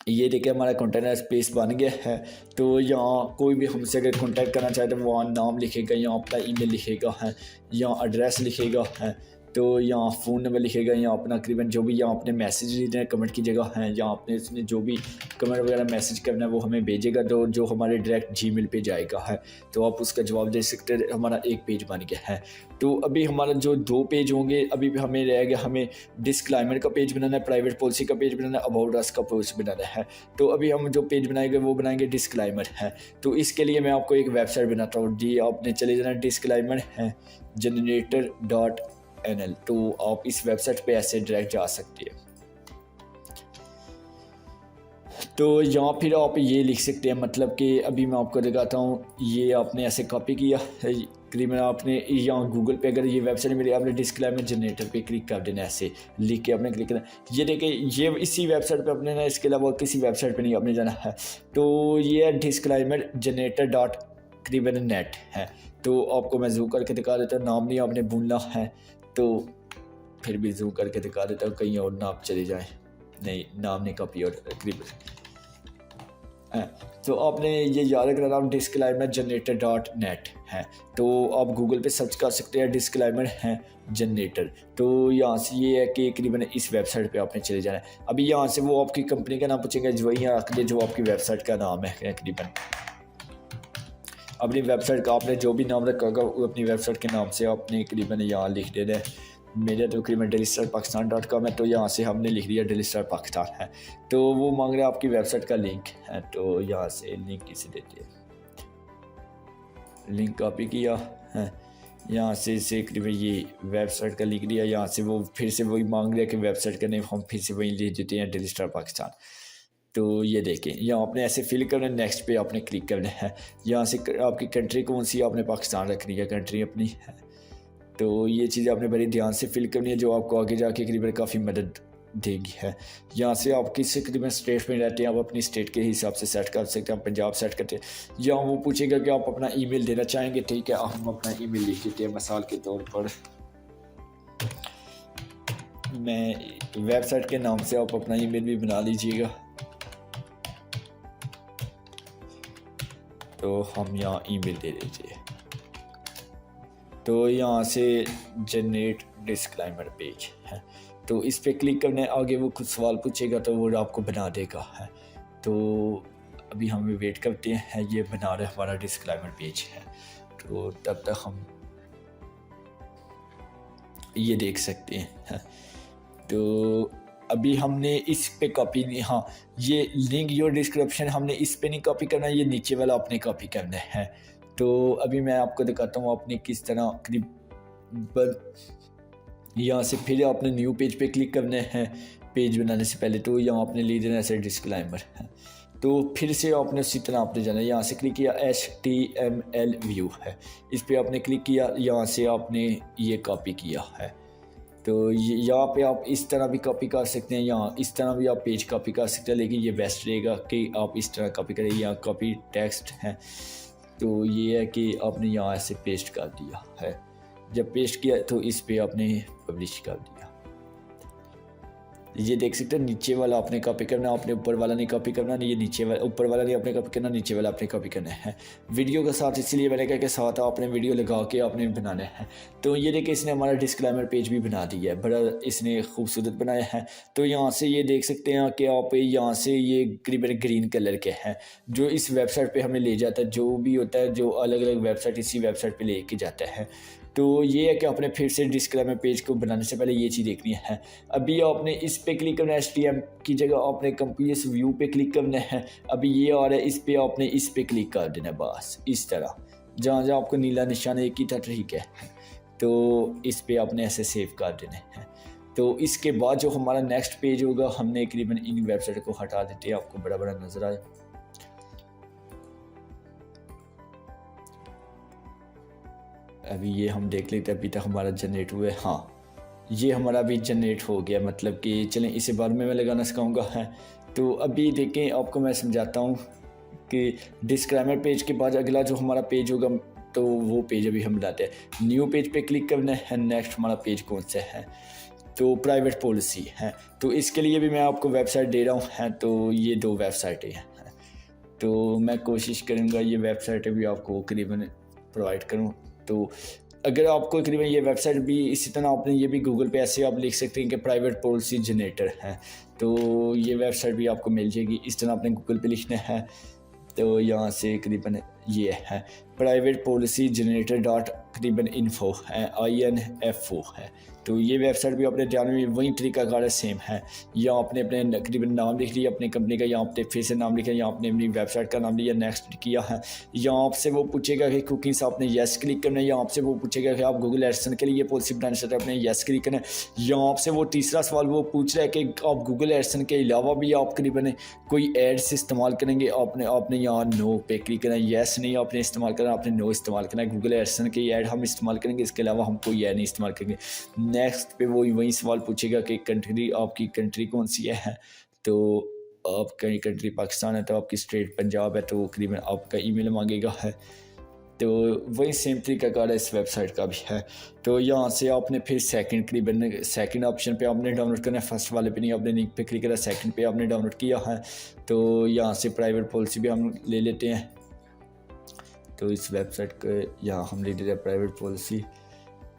ये देखिए हमारा कॉन्टैक्ट अस पेज बन गया है। तो यहाँ कोई भी हमसे अगर कॉन्टैक्ट करना चाहे तो वहाँ नाम लिखेगा, यहाँ अपना ईमेल लिखेगा है, यहाँ एड्रेस लिखेगा है। तो यहाँ फ़ोन नंबर लिखेगा, यहाँ अपना करीबन जो भी यहाँ अपने मैसेज लिखना है कमेंट की जगह है, यहाँ आपने इसने जो भी कमेंट वगैरह मैसेज करना है वो हमें भेजेगा, तो जो हमारे डायरेक्ट जीमेल पे जाएगा है, तो आप उसका जवाब दे सकते हैं। हमारा एक पेज बन गया है। तो अभी हमारा जो 2 पेज होंगे, अभी भी हमें रह गया, हमें डिस्क्लाइमर का पेज बनाना है, प्राइवेट पॉलिसी का पेज बनाना है, अबाउट अस का पेज बनाना है। तो अभी हम जो पेज बनाएंगे वो बनाएंगे डिस्क्लाइमर है। तो इसके लिए मैं आपको एक वेबसाइट बनाता हूँ जी, आपने चले जाना डिस्क्लाइमर है generator.nl। तो आप इस वेबसाइट पे ऐसे डायरेक्ट जा सकते हैं। तो यहाँ फिर आप ये लिख सकते हैं, मतलब कि अभी मैं आपको दिखाता हूँ, ये आपने ऐसे कॉपी किया करीबन, आपने यहाँ गूगल पे अगर ये वेबसाइट मेरी, आपने डिस्क्लाइमर जनरेटर पे क्लिक कर देना, ऐसे लिख के आपने क्लिक करना। ये देखिए ये इसी वेबसाइट पे अपने ना, इसके अलावा किसी वेबसाइट पे नहीं आपने जाना है। तो ये डिस्क्लाइमर जनरेटर डॉट करीबन नेट है। तो आपको मैं जूम करके दिखा देता हूँ, नाम नहीं आपने भूलना है, तो फिर भी जूम करके दिखा देता हूँ, कहीं और ना आप चले जाएँ, नहीं नाम नहीं कॉपी और करीबन है। तो आपने ये याद रखना, नाम डिस्क्लाइमर जनरेटर डॉट नेट है। तो आप गूगल पे सर्च कर सकते हैं डिस्क्लाइमर है जनरेटर। तो यहाँ से ये है कि करीबन इस वेबसाइट पे आपने चले जाना है। अभी यहाँ से वो आपकी कंपनी का नाम पूछेंगे, जो यहाँ रख दे जो आपकी वेबसाइट का नाम है। करीबन अपनी वेबसाइट का आपने जो भी नाम रखा होगा वो अपनी वेबसाइट के नाम से आपने करीबन यहाँ लिख देना है। मेरा तो करीबन dailystarpakistan.com है, तो यहाँ से हमने लिख दिया डेली स्टार पाकिस्तान है। तो वो मांग रहे हैं आपकी वेबसाइट का लिंक है, तो यहाँ से लिंक इसे देते हैं, लिंक कॉपी किया है, यहाँ से इसे करीबन ये वेबसाइट का लिख दिया। यहाँ से वो फिर से वही मांग रहे हैं कि वेबसाइट का नेम हम फिर से वही लिख देते हैं, डेली स्टार पाकिस्तान। तो ये देखें, यहाँ आपने ऐसे फिल करना है, नेक्स्ट पे आपने क्लिक करना है। यहाँ से आपकी कंट्री कौन सी है, आपने पाकिस्तान रखनी है कंट्री अपनी है। तो ये चीज़ आपने बड़ी ध्यान से फिल करनी है, जो आपको आगे जाके करीबन काफ़ी मदद देगी है। यहाँ से आप किस करीबन स्टेट में रहते हैं, आप अपनी स्टेट के हिसाब से सेट कर सकते हैं। आप पंजाब सेट करते हैं, यहाँ वो पूछेगा कि आप अपना ईमेल देना चाहेंगे, ठीक है, हम अपना ईमेल लिख देते हैं। मिसाल के तौर पर मैं वेबसाइट के नाम से आप अपना ईमेल भी बना लीजिएगा। तो हम यहाँ ईमेल दे दीजिए। तो यहाँ से जनरेट डिस्क्लाइमर पेज है, तो इस पर क्लिक करना है। आगे वो कुछ सवाल पूछेगा तो वो आपको बना देगा है। तो अभी हम वेट करते हैं, ये बना रहे हमारा डिस्क्लाइमर पेज है। तो तब तक हम ये देख सकते हैं। तो अभी हमने इस पे कॉपी नहीं, हाँ ये लिंक योर डिस्क्रिप्शन हमने इस पे नहीं कॉपी करना, ये नीचे वाला आपने कॉपी करना है। तो अभी मैं आपको दिखाता हूँ आपने किस तरह करीबन यहाँ से फिर आपने न्यू पेज पे क्लिक करना है पेज बनाने से पहले। तो यहाँ आपने ले देना ऐसे डिस्क्लाइमर है। तो फिर से आपने उसी तरह आपने जाना है, यहाँ से क्लिक किया HTML व्यू है, इस पर आपने क्लिक किया, यहाँ से आपने ये कॉपी किया है। तो यहाँ पे आप इस तरह भी कॉपी कर सकते हैं, यहाँ इस तरह भी आप पेज कॉपी कर सकते हैं, लेकिन ये बेस्ट रहेगा कि आप इस तरह कॉपी करें। यहाँ कॉपी टेक्स्ट है, तो ये है कि आपने यहाँ ऐसे पेस्ट कर दिया है। जब पेस्ट किया तो इस पे आपने पब्लिश कर दिया। ये देख सकते हैं, नीचे वाला आपने कॉपी करना, आपने ऊपर वाला नहीं कॉपी करना, नहीं ये नीचे वाला, ऊपर वाला नहीं आपने कॉपी करना, नीचे वाला आपने कॉपी करना है। वीडियो का साथ इसलिए मैंने कहा कि साथ आपने वीडियो लगा के आपने बनाना है। तो ये देखिए इसने हमारा डिस्क्लेमर पेज भी बना दिया है, बड़ा इसने खूबसूरत बनाया है। तो यहाँ से ये देख सकते हैं कि आप यहाँ से ये करीबन ग्रीन कलर के हैं, जो इस वेबसाइट पर हमें ले जाता है, जो भी होता है जो अलग अलग वेबसाइट इसी वेबसाइट पर ले के जाता है। तो ये है कि आपने फिर से डिस्क्लेमर पेज को बनाने से पहले ये चीज़ देखनी है। अभी आपने इस पे क्लिक करना है, HTML की जगह आपने कंप्लीट व्यू पे क्लिक करना है। अभी ये आ रहा है, इस पे आपने इस पे क्लिक कर देना है, बस इस तरह जहाँ जहाँ आपको नीला निशान एक ही था, ठीक है। तो इस पे आपने ऐसे सेव कर देना है। तो इसके बाद जो हमारा नेक्स्ट पेज होगा, हमने करीबन इन वेबसाइट को हटा देते हैं, आपको बड़ा बड़ा नजर आए। अभी ये हम देख लेते हैं, अभी तक हमारा जनरेट हुआ है। हाँ ये हमारा अभी जनरेट हो गया, मतलब कि चलें इसे बाद में मैं लगाना सिखाऊंगा है। तो अभी देखें आपको मैं समझाता हूँ कि डिस्क्लेमर पेज के बाद अगला जो हमारा पेज होगा, तो वो पेज अभी हम लाते हैं। न्यू पेज पे क्लिक करना है। नेक्स्ट हमारा पेज कौन सा है, तो प्राइवेट पॉलिसी है। तो इसके लिए भी मैं आपको वेबसाइट दे रहा हूँ है, तो ये 2 वेबसाइटें हैं। तो मैं कोशिश करूँगा ये वेबसाइटें भी आपको करीबन प्रोवाइड करूँ। तो अगर आपको तकरीबन ये वेबसाइट भी इसी तरह आपने ये भी गूगल पे ऐसे आप लिख सकते हैं कि प्राइवेट पॉलिसी जनरेटर है, तो ये वेबसाइट भी आपको मिल जाएगी। इस तरह आपने गूगल पे लिखना है, तो यहाँ से करीबन ये है प्राइवेट पॉलिसी जनरेटर डॉट करीबन इन्फो है, INFO है। तो ये वेबसाइट भी अपने ध्यान में वही तरीकाकार सेम है। या आपने अपने करीबन नाम लिख लिया अपनी कंपनी का, या आपने फिर से नाम लिखा, या आपने अपनी वेबसाइट का नाम लिया, नेक्स्ट किया है। या आपसे वो पूछेगा कि कुकीज़ आपने येस क्लिक करना है, या आपसे वो पूछेगा कि आप गूगल एडसेंस के लिए पॉलिसी बनाना चाहते हैं, आपने येस क्लिक करना है। या आपसे वो तीसरा सवाल वो पूछ रहा है कि आप गूगल एडसेंस के अलावा भी आप करीबन कोई एड्स इस्तेमाल करेंगे, आपने यहाँ नो पे क्लिक करना है। येस नहीं आपने इस्तेमाल करना, आपने नो इस्तेमाल करना है। गूगल एडसेंस की ऐड हम इस्तेमाल करेंगे, इसके अलावा हम कोई ऐड नहीं इस्तेमाल करेंगे। नेक्स्ट पे वही सवाल पूछेगा कि कंट्री, आपकी कंट्री कौन सी है। तो आपकी कंट्री पाकिस्तान है, तो आपकी स्टेट पंजाब है, तो करीबन आपका ईमेल मांगेगा है। तो वही सेम तरीकाकार इस वेबसाइट का भी है। तो यहाँ से आपने फिर सेकंड ऑप्शन पे आपने डाउनलोड करना है। फर्स्ट वाले पे नहीं, आपने लिंक पे क्लिक करा, सेकंड पे आपने डाउनलोड किया है। तो यहाँ से प्राइवेट पॉलिसी भी हम ले लेते हैं। तो इस वेबसाइट के यहाँ हम ले लेते हैं प्राइवेट पॉलिसी।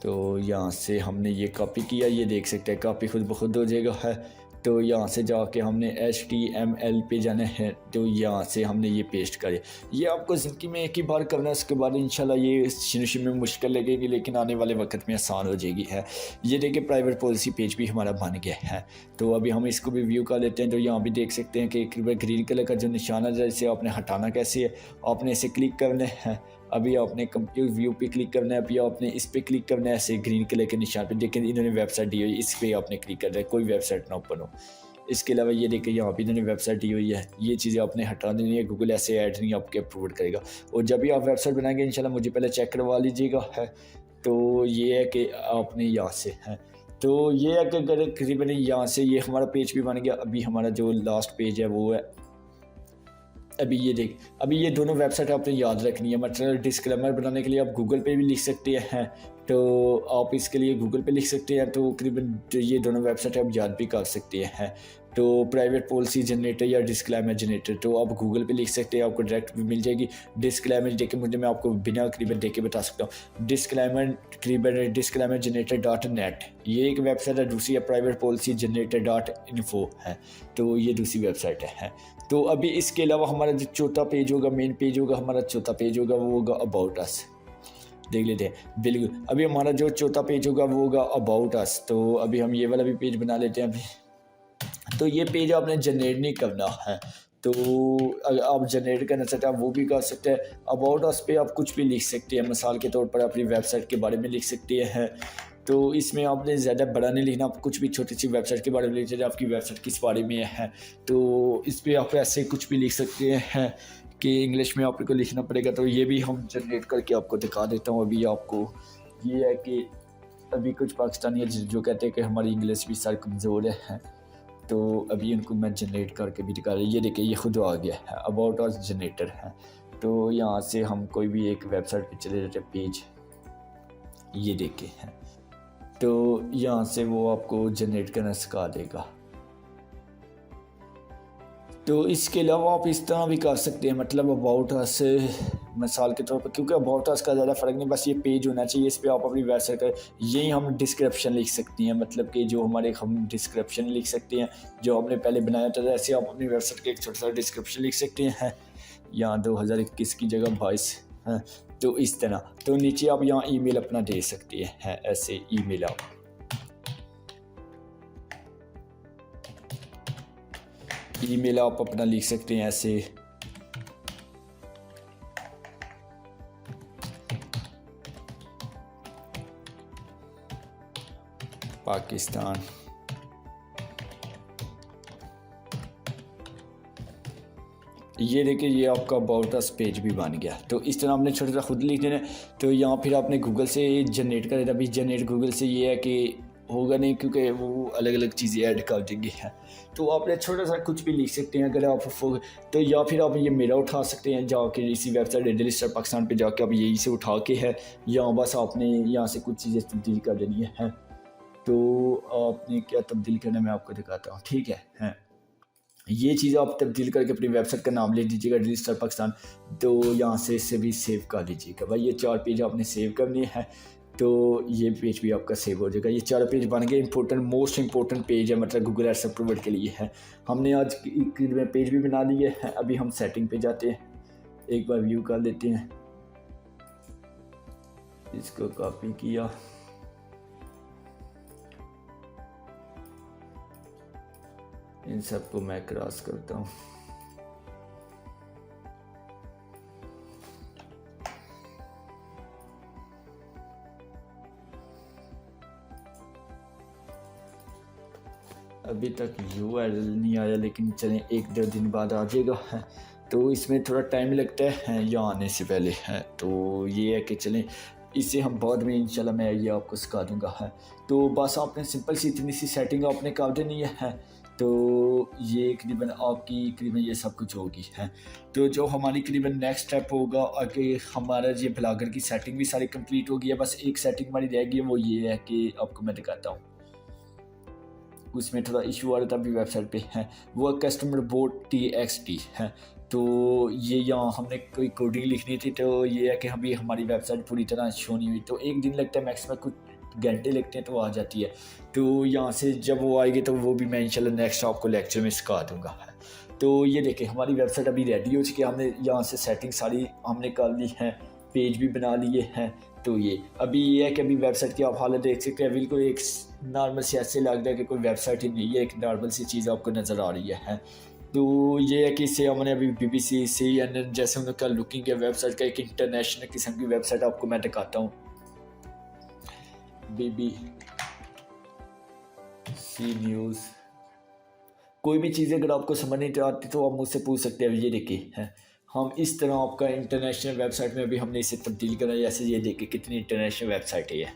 तो यहाँ से हमने ये कॉपी किया, ये देख सकते हैं कॉपी खुद ब खुद हो जाएगा है। तो यहाँ से जाके हमने HTML पे जाना है, तो यहाँ से हमने ये पेस्ट करें। ये आपको ज़िंदगी में एक ही बार करना है, उसके बाद इंशाल्लाह ये शुरू में मुश्किल लगेगी, लेकिन आने वाले वक्त में आसान हो जाएगी है। ये देखिए प्राइवेट पॉलिसी पेज भी हमारा बन गया है। तो अभी हम इसको भी व्यू कर लेते हैं। तो यहाँ भी देख सकते हैं कि ग्रीन कलर का जो निशान है, इसे आपने हटाना कैसे है, आपने इसे क्लिक करना है। अभी आपने कंप्यूटर व्यू पे क्लिक करना है, अभी आपने इस पे क्लिक करना है, ऐसे ग्रीन कलर के निशान पे। देखिए इन्होंने वेबसाइट दी हुई है, इस पे आपने क्लिक करना है, कोई वेबसाइट ना ओपन हो। इसके अलावा ये देखिए यहाँ पे इन्होंने वेबसाइट दी हुई है, ये चीज़ें आपने हटा देनी है। गूगल ऐसे ऐड नहीं आपके अप्रूव करेगा। और जब भी आप वेबसाइट बनाएंगे इंशाल्लाह मुझे पहले चेक करवा लीजिएगा है। तो ये है कि आपने यहाँ से है, तो ये है कि अगर करीबन यहाँ से ये हमारा पेज भी बन गया। अभी हमारा जो लास्ट पेज है वो है, अभी ये दोनों वेबसाइट आपने याद रखनी है। मतलब डिस्क्लेमर बनाने के लिए आप गूगल पे भी लिख सकते हैं, तो आप इसके लिए गूगल पे लिख सकते हैं। तो करीबन ये दोनों वेबसाइट आप याद भी कर सकते हैं। तो प्राइवेट पॉलिसी जनरेटर या डिस्क्लेमर जनरेटर, तो आप गूगल पे लिख सकते हैं, आपको डायरेक्ट भी मिल जाएगी। डिस्क्लेमर देखे मुझे, मैं आपको बिना करीबन देखे बता सकता हूँ। डिस्क्लेमर जनरेटर .net ये एक वेबसाइट है। दूसरी है प्राइवेट पॉलिसी जनरेटर .info है, तो ये दूसरी वेबसाइट है। तो अभी इसके अलावा हमारा जो चौथा पेज होगा, मेन पेज होगा, हमारा चौथा पेज होगा वो होगा अबाउट अस। देख लेते हैं। बिल्कुल, अभी हमारा जो चौथा पेज होगा वो होगा अबाउट अस। तो अभी हम ये वाला भी पेज बना लेते हैं। अभी तो ये पेज आपने जनरेट नहीं करना है, तो अगर आप जनरेट करना चाहते हैं आप वो भी कर सकते हैं। अबाउट अस पे आप कुछ भी लिख सकते हैं, मिसाल के तौर पर अपनी वेबसाइट के बारे में लिख सकते हैं। तो इसमें आपने ज़्यादा बड़ा नहीं लिखना, आप कुछ भी छोटी सी वेबसाइट के बारे में लिख सकते हैं, आपकी वेबसाइट किस बारे में है। तो इस पर आप ऐसे कुछ भी लिख सकते हैं कि इंग्लिश में आपको लिखना पड़ेगा। तो ये भी हम जनरेट करके आपको दिखा देता हूँ। अभी आपको ये है कि अभी कुछ पाकिस्तानी जो कहते हैं कि हमारी इंग्लिश भी सर कमज़ोर है, तो अभी इनको मैं जनरेट करके भी दिखा रहा हूँ। ये देखिए ये खुद आ गया है, अबाउट अस जनरेटर है। तो यहाँ से हम कोई भी एक वेबसाइट पे चले जाते हैं, पेज ये देखे हैं। तो यहाँ से वो आपको जनरेट करना सिखा देगा। तो इसके अलावा आप इस तरह भी कर सकते हैं, मतलब अबाउट अस मिसाल के तौर पर, क्योंकि अबाउट अस का ज़्यादा फ़र्क नहीं, बस ये पेज होना चाहिए, इस पर आप अपनी वेबसाइट का यही हम डिस्क्रिप्शन लिख सकते हैं। मतलब कि जो हमारे हम डिस्क्रिप्शन लिख सकते हैं जो हमने पहले बनाया था, ऐसे आप अपनी वेबसाइट का एक छोटा सा डिस्क्रिप्शन लिख सकते हैं। यहाँ 2021 की जगह 22 है, तो इस तरह। तो नीचे आप यहाँ ईमेल अपना दे सकते हैं, ऐसे ईमेल आप अपना लिख सकते हैं ऐसे। पाकिस्तान ये देखिए ये आपका अबाउट अस पेज भी बन गया। तो इस तरह आपने छोटा सा खुद लिख देना। तो यहाँ फिर आपने गूगल से जनरेट कर देना। अभी जनरेट गूगल से ये है कि होगा नहीं, क्योंकि वो अलग अलग चीज़ें ऐड कर देंगे हैं। तो आपने छोटा सा कुछ भी लिख सकते हैं अगर आप तो, या फिर आप ये मेरा उठा सकते हैं जाके इसी वेबसाइट डेली स्टार पाकिस्तान पे जाके आप यही से उठा के है, या बस आपने यहाँ से कुछ चीज़ें तब्दील कर देनी है। तो आपने क्या तब्दील करना मैं आपको दिखाता हूँ, ठीक है। ये चीज़ आप तब्दील करके अपनी वेबसाइट का नाम ले दीजिएगा डेली स्टार पाकिस्तान। तो यहाँ से इसे भी सेव कर लीजिएगा भाई। ये 4 पेज आपने सेव करने हैं। तो ये पेज भी आपका सेव हो जाएगा। ये 4 पेज बन गए। मोस्ट इंपॉर्टेंट पेज है, मतलब गूगल एड्स अप्रूवल के लिए है। हमने आज पेज भी बना लिए हैं। अभी हम सेटिंग पे जाते हैं, एक बार व्यू कर लेते हैं। इसको कॉपी किया, इन सबको मैं क्रॉस करता हूँ। अभी तक URL नहीं आया, लेकिन चलें 1-2 दिन बाद आ जाएगा। तो इसमें थोड़ा टाइम लगता है यहाँ आने से पहले है। तो ये है कि चलें, इसे हम बाद में इंशाल्लाह मैं ये आपको सिखा दूँगा है। तो बस आपने सिंपल सी इतनी सी सेटिंग आपने कर देनी है। तो ये करीबन ये सब कुछ होगी है। तो जो हमारी करीबन नेक्स्ट स्टेप होगा, आगे हमारा ये ब्लॉगर की सेटिंग भी सारी कंप्लीट हो गई है। बस एक सेटिंग हमारी रह गई है, वो ये है कि आपको मैं दिखाता हूँ। उसमें थोड़ा इशू आ रहा था अभी वेबसाइट पे है, वो कस्टमर बोर्ड TXT है। तो ये यहाँ हमने कोई कोडिंग लिखनी थी। तो ये है कि अभी हमारी वेबसाइट पूरी तरह शो नहीं हुई, तो 1 दिन लगता है, मैक्सिमम कुछ घंटे लगते हैं तो आ जाती है। तो यहाँ से जब वो आएगी तो वो भी मैं इंशाल्लाह नेक्स्ट आपको लेक्चर में सिखा दूँगा। तो ये देखें, हमारी वेबसाइट अभी रेडी हो चुकी है। हमने यहाँ से सेटिंग सारी हमने कर ली है, पेज भी बना लिए हैं। तो ये अभी ये है कि अभी वेबसाइट की आप हालत देख सकते हैं। बिल्कुल एक नॉर्मल से ऐसे लग रहा है कि कोई वेबसाइट ही नहीं है, एक नॉर्मल सी चीज़ आपको नज़र आ रही है। तो ये है कि इससे हमने अभी BBC, CNN जैसे उनका लुकिंग है वेबसाइट का, एक इंटरनेशनल किस्म की वेबसाइट आपको मैं दिखाता हूँ। BBC न्यूज़, कोई भी चीज़ अगर आपको समझ नहीं आती तो आप मुझसे पूछ सकते हैं। ये देखिए है, हम इस तरह आपका इंटरनेशनल वेबसाइट में अभी हमने इसे तब्दील करा। जैसे ये देखिए कितनी इंटरनेशनल वेबसाइट है।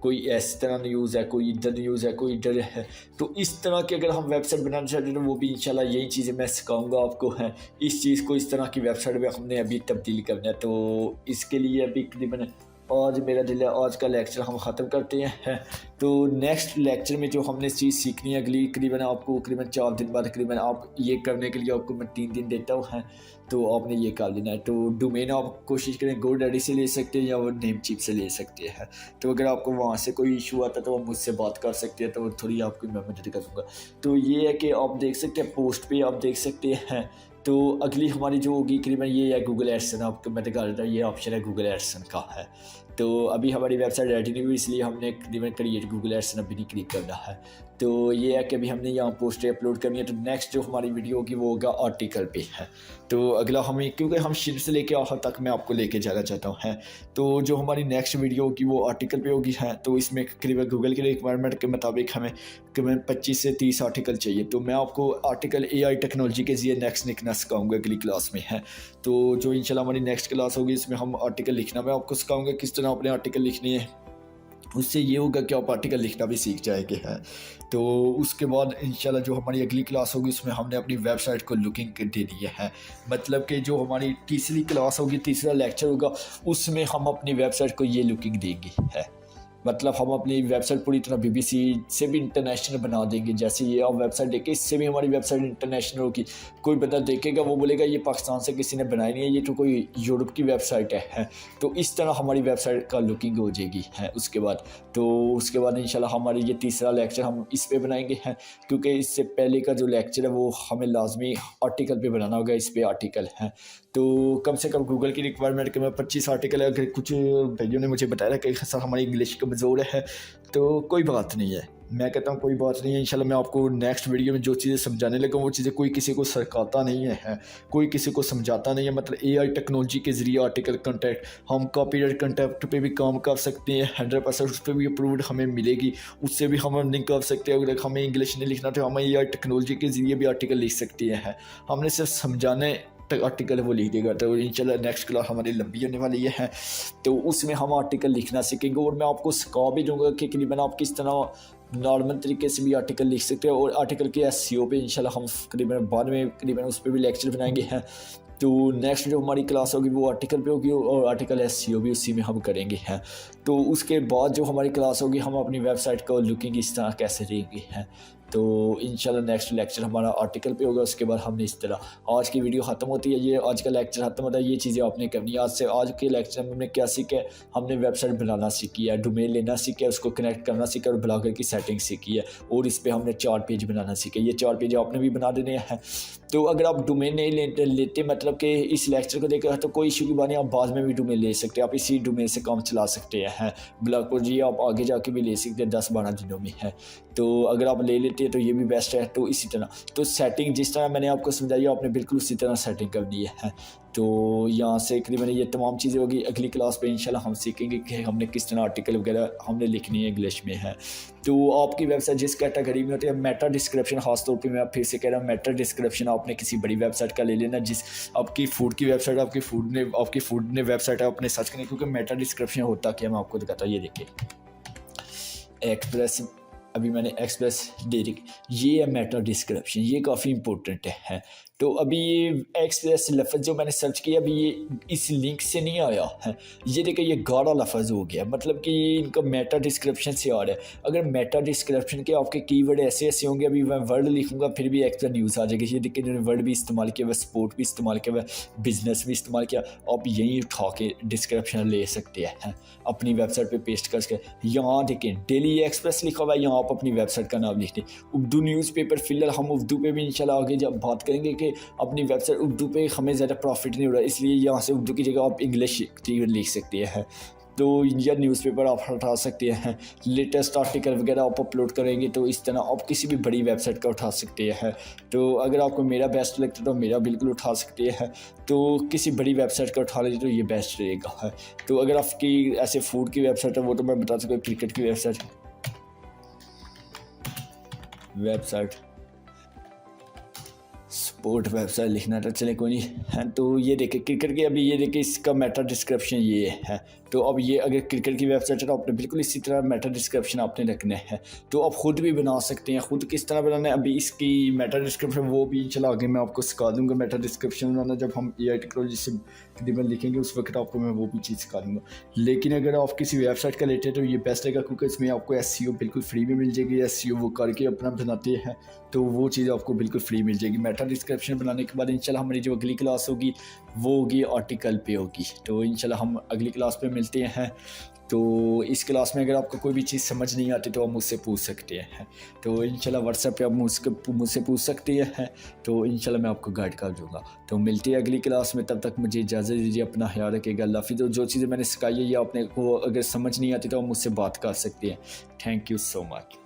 कोई इस तरह न्यूज़ है, कोई इधर न्यूज़ है, कोई इधर है। तो इस तरह की अगर हम वेबसाइट बनाना चाहते हैं तो वो भी इंशाल्लाह यही चीज़ें मैं सिखाऊंगा आपको है। इस चीज़ को इस तरह की वेबसाइट में हमने अभी तब्दील करना है। तो इसके लिए अभी करीबन आज मेरा दिल है आज का लेक्चर हम ख़त्म करते हैं। तो नेक्स्ट लेक्चर में जो हमने चीज़ सीखनी है अगली, करीबन आपको करीबन 4 दिन बाद, करीबन आप ये करने के लिए आपको मैं 3 दिन देता हूँ है। तो आपने ये कर लेना है। तो डोमेन आप कोशिश करें GoDaddy से ले सकते हैं या वो नेमचीप से ले सकते हैं। तो अगर आपको वहाँ से कोई इशू आता है तो आप मुझसे बात कर सकते हैं, तो थोड़ी आपकी मैं मदद कर दूँगा। तो ये है कि आप देख सकते हैं पोस्ट पे आप देख सकते हैं। तो अगली हमारी जो होगी करीबन ये है गूगल एडसन, आपको मैं दिखा देता हूँ। ये ऑप्शन है गूगल एडसन का है। तो अभी हमारी वेबसाइट रेडी नहीं हुई, इसलिए हमने करीबन क्रिएट गूगल एडसन अभी नहीं क्लिक करना है। तो ये है कि अभी हमने यहाँ पोस्टें अपलोड करनी है। तो नेक्स्ट जो हमारी वीडियो होगी वो होगा आर्टिकल पे है। तो अगला हमें, क्योंकि हम शुरू से लेके आखिर तक मैं आपको लेके जाना चाहता हूँ है। तो जो हमारी नेक्स्ट वीडियो होगी वो आर्टिकल पे होगी है। तो इसमें करीबन गूगल के रिक्वायरमेंट के मुताबिक हमें करीबन 25 से 30 आर्टिकल चाहिए। तो मैं आपको आर्टिकल AI टेक्नोलॉजी के जरिए नेक्स्ट लिखना सिखाऊंगा अगली क्लास में है। तो जो इंशाल्लाह हमारी नेक्स्ट क्लास होगी इसमें हम आर्टिकल लिखना मैं आपको सिखाऊंगा, किस तरह अपने आर्टिकल लिखनी है। उससे ये होगा कि आप आर्टिकल लिखना भी सीख जाएंगे हैं। तो उसके बाद इंशाल्लाह जो हमारी अगली क्लास होगी उसमें हमने अपनी वेबसाइट को लुकिंग देनी है। मतलब कि जो हमारी तीसरी क्लास होगी, तीसरा लेक्चर होगा, उसमें हम अपनी वेबसाइट को ये लुकिंग देंगे है। मतलब हम अपनी वेबसाइट पूरी तरह BBC से भी इंटरनेशनल बना देंगे। जैसे ये आप वेबसाइट देखें, इससे भी हमारी वेबसाइट इंटरनेशनल होगी। कोई बंदा देखेगा वो बोलेगा ये पाकिस्तान से किसी ने बनाई नहीं है, ये तो कोई यूरोप की वेबसाइट है। तो इस तरह हमारी वेबसाइट का लुकिंग हो जाएगी है। उसके बाद इंशाल्लाह हमारी ये तीसरा लेक्चर हम इस पे बनाएंगे हैं, क्योंकि इससे पहले का जो लेक्चर है वो हमें लाजमी आर्टिकल पे बनाना होगा। इस पे आर्टिकल है तो कम से कम गूगल की रिक्वायरमेंट के मैं 25 आर्टिकल है। अगर कुछ भाइयों ने मुझे बताया कि सर हमारी इंग्लिश कमज़ोर है, तो कोई बात नहीं है। मैं कहता हूँ कोई बात नहीं है। इंशाल्लाह मैं आपको नेक्स्ट वीडियो में जो चीज़ें समझाने लगा वो चीज़ें कोई किसी को सरकाता नहीं है, कोई किसी को समझाता नहीं है। मतलब AI टेक्नोलॉजी के ज़रिए आर्टिकल कंटेंट हम कॉपीराइट कंटेंट पे भी काम कर सकते हैं। 100% उस पर भी अप्रूव्ड हमें मिलेगी, उससे भी हम अर्निंग कर सकते हैं। अगर हमें इंग्लिश नहीं लिखना तो हम AI टेक्नोलॉजी के ज़रिए भी आर्टिकल लिख सकते हैं। हमने सिर्फ समझाने आर्टिकल वो लिख देगा। तो इंशाल्लाह नेक्स्ट क्लास हमारी लंबी होने वाली है, तो उसमें हम आर्टिकल लिखना सीखेंगे। और मैं आपको सिखा भी दूँगा कि करीबन आप किस तरह नॉर्मल तरीके से भी आर्टिकल लिख सकते हैं। और आर्टिकल के एसईओ पे इंशाल्लाह हम करीबन बाद में करीबन उस पर भी लेक्चर बनाएंगे हैं। तो नेक्स्ट जो हमारी क्लास होगी वो आर्टिकल पे होगी और आर्टिकल एसईओ भी उसी में हम करेंगे हैं। तो उसके बाद जो हमारी क्लास होगी हम अपनी वेबसाइट को लुकिंग इस तरह कैसे देंगे हैं। तो इंशाल्लाह नेक्स्ट लेक्चर हमारा आर्टिकल पे होगा। उसके बाद हमने इस तरह आज की वीडियो ख़त्म होती है, ये आज का लेक्चर ख़त्म होता है। ये चीज़ें आपने करनी है। आज के लेक्चर में हमने क्या सीखा है, हमने वेबसाइट बनाना सीखी है, डोमेन लेना सीखा है, उसको कनेक्ट करना सीखा और ब्लॉगर की सेटिंग सीखी है। और इस पर हमने 4 पेज बनाना सीखा है। ये 4 पेज आपने भी बना देने हैं। तो अगर आप डोमेन नहीं लेते मतलब कि इस लेक्चर को देखकर तो कोई इशू की बात नहीं, आप बाद में भी डोमेन ले सकते हैं। आप इसी डोमेन से काम चला सकते हैं। ब्लॉग पर जी आप आगे जाके भी ले सकते हैं 10-12 दिनों में है। तो अगर आप ले लेते हैं तो ये भी बेस्ट है। तो इसी तरह तो सेटिंग जिस तरह मैंने आपको समझाई आपने बिल्कुल उसी तरह सेटिंग करनी है। तो यहाँ से करीबन ये तमाम चीज़ें होगी। अगली क्लास पे इंशाल्लाह हम सीखेंगे कि हमने किस तरह आर्टिकल वगैरह हमने लिखनी है इंग्लिश में है। तो आपकी वेबसाइट जिस कैटेगरी में होती है, मेटा डिस्क्रिप्शन खास तौर पे मैं फिर से कह रहा हूँ, मेटा डिस्क्रिप्शन आपने किसी बड़ी वेबसाइट का ले लेना। जिस आपकी फूड की वेबसाइट आपकी फूड ने वेबसाइट है अपने सर्च करनी, क्योंकि मेटा डिस्क्रिप्शन होता क्या मैं आपको दिखाता हूँ। ये देखिए एक्सप्रेस, अभी मैंने एक्सप्रेस डेरिक, ये है मेटा डिस्क्रिप्शन, ये काफ़ी इंपॉर्टेंट है। तो अभी ये एक्सप्रेस लफ्ज़ जो मैंने सर्च किया अभी ये इस लिंक से नहीं आया है। ये देखिए ये गाढ़ा लफ्ज़ हो गया, मतलब कि ये इनका मेटा डिस्क्रिप्शन से आ रहा है। अगर मेटा डिस्क्रिप्शन के आपके कीवर्ड ऐसे ऐसे होंगे, अभी मैं वर्ड लिखूंगा फिर भी एक्स्ट्रा न्यूज़ आ जाएगी। ये देखिए इन्होंने वर्ड भी इस्तेमाल किया हुआ, स्पोर्ट भी इस्तेमाल किया हुआ, बिजनेस भी इस्तेमाल किया। आप यहीं उठा के डिस्क्रिप्शन ले सकते हैं अपनी वेबसाइट पर पेस्ट करके। यहाँ देखें डेली एक्सप्रेस लिखा हुआ है, यहाँ आप अपनी वेबसाइट का नाम लिख दें। उर्दू न्यूज़पेपर, फिलहाल हम उर्दू पे भी इंशाल्लाह आगे जब बात करेंगे कि अपनी वेबसाइट उर्दू पे हमें ज़्यादा प्रॉफिट नहीं हो रहा, इसलिए यहाँ से उर्दू की जगह आप इंग्लिश लिख सकते हैं। तो या न्यूज़पेपर आप हटा सकते हैं। लेटेस्ट आर्टिकल वगैरह आप अपलोड करेंगे तो इस तरह आप किसी भी बड़ी वेबसाइट का उठा सकते हैं। तो अगर आपको मेरा बेस्ट लगता है तो मेरा बिल्कुल उठा सकते हैं। तो किसी बड़ी वेबसाइट का उठा लीजिए तो ये बेस्ट रहेगा है। तो अगर आपकी ऐसे फूड की वेबसाइट है वो तो मैं बता सकता हूँ, क्रिकेट की वेबसाइट स्पोर्ट वेबसाइट लिखना था, चले कोई नहीं है। तो ये देखे क्रिकेट की, अभी ये देखे इसका मेटा डिस्क्रिप्शन ये है। तो अब ये अगर क्रिकेट की वेबसाइट है तो आपने बिल्कुल इसी तरह मेटा डिस्क्रिप्शन आपने रखना है। तो आप खुद भी बना सकते हैं। खुद किस तरह बनाना है अभी इसकी मेटा डिस्क्रिप्शन वो भी चला आगे मैं आपको सिखा दूँगा। मेटा डिस्क्रिप्शन बनाना जब हम AI टेक्नोलॉजी से तकरीबन लिखेंगे उस वक्त आपको मैं वो भी चीज़ सिखा दूँगा। लेकिन अगर आप किसी वेबसाइट का लेते हैं तो ये बेस्ट रहेगा, क्योंकि इसमें आपको SEO बिल्कुल फ्री में मिल जाएगी। SEO वो करके अपना बनाते हैं तो वो चीज़ आपको बिल्कुल फ्री मिल जाएगी। मेटा डिस्क्रिप्शन बनाने के बाद इंशाल्लाह हमारी जो अगली क्लास होगी वो होगी आर्टिकल पे होगी। तो इंशाल्लाह हम अगली क्लास पे मिलते हैं। तो इस क्लास में अगर आपको कोई भी चीज़ समझ नहीं आती तो आप मुझसे पूछ सकते हैं। तो इंशाल्लाह व्हाट्सएप पे आप मुझसे पूछ सकते हैं। तो इंशाल्लाह मैं आपको गाइड कर दूँगा। तो मिलते हैं अगली क्लास में, तब तक मुझे इजाज़त दीजिए। अपना ख्याल रखिएगा। अल्लाह हाफ़िज़। जो चीज़ें मैंने सिखाई है ये आपने को अगर समझ नहीं आती तो आप मुझसे बात कर सकते हैं। Thank you so much.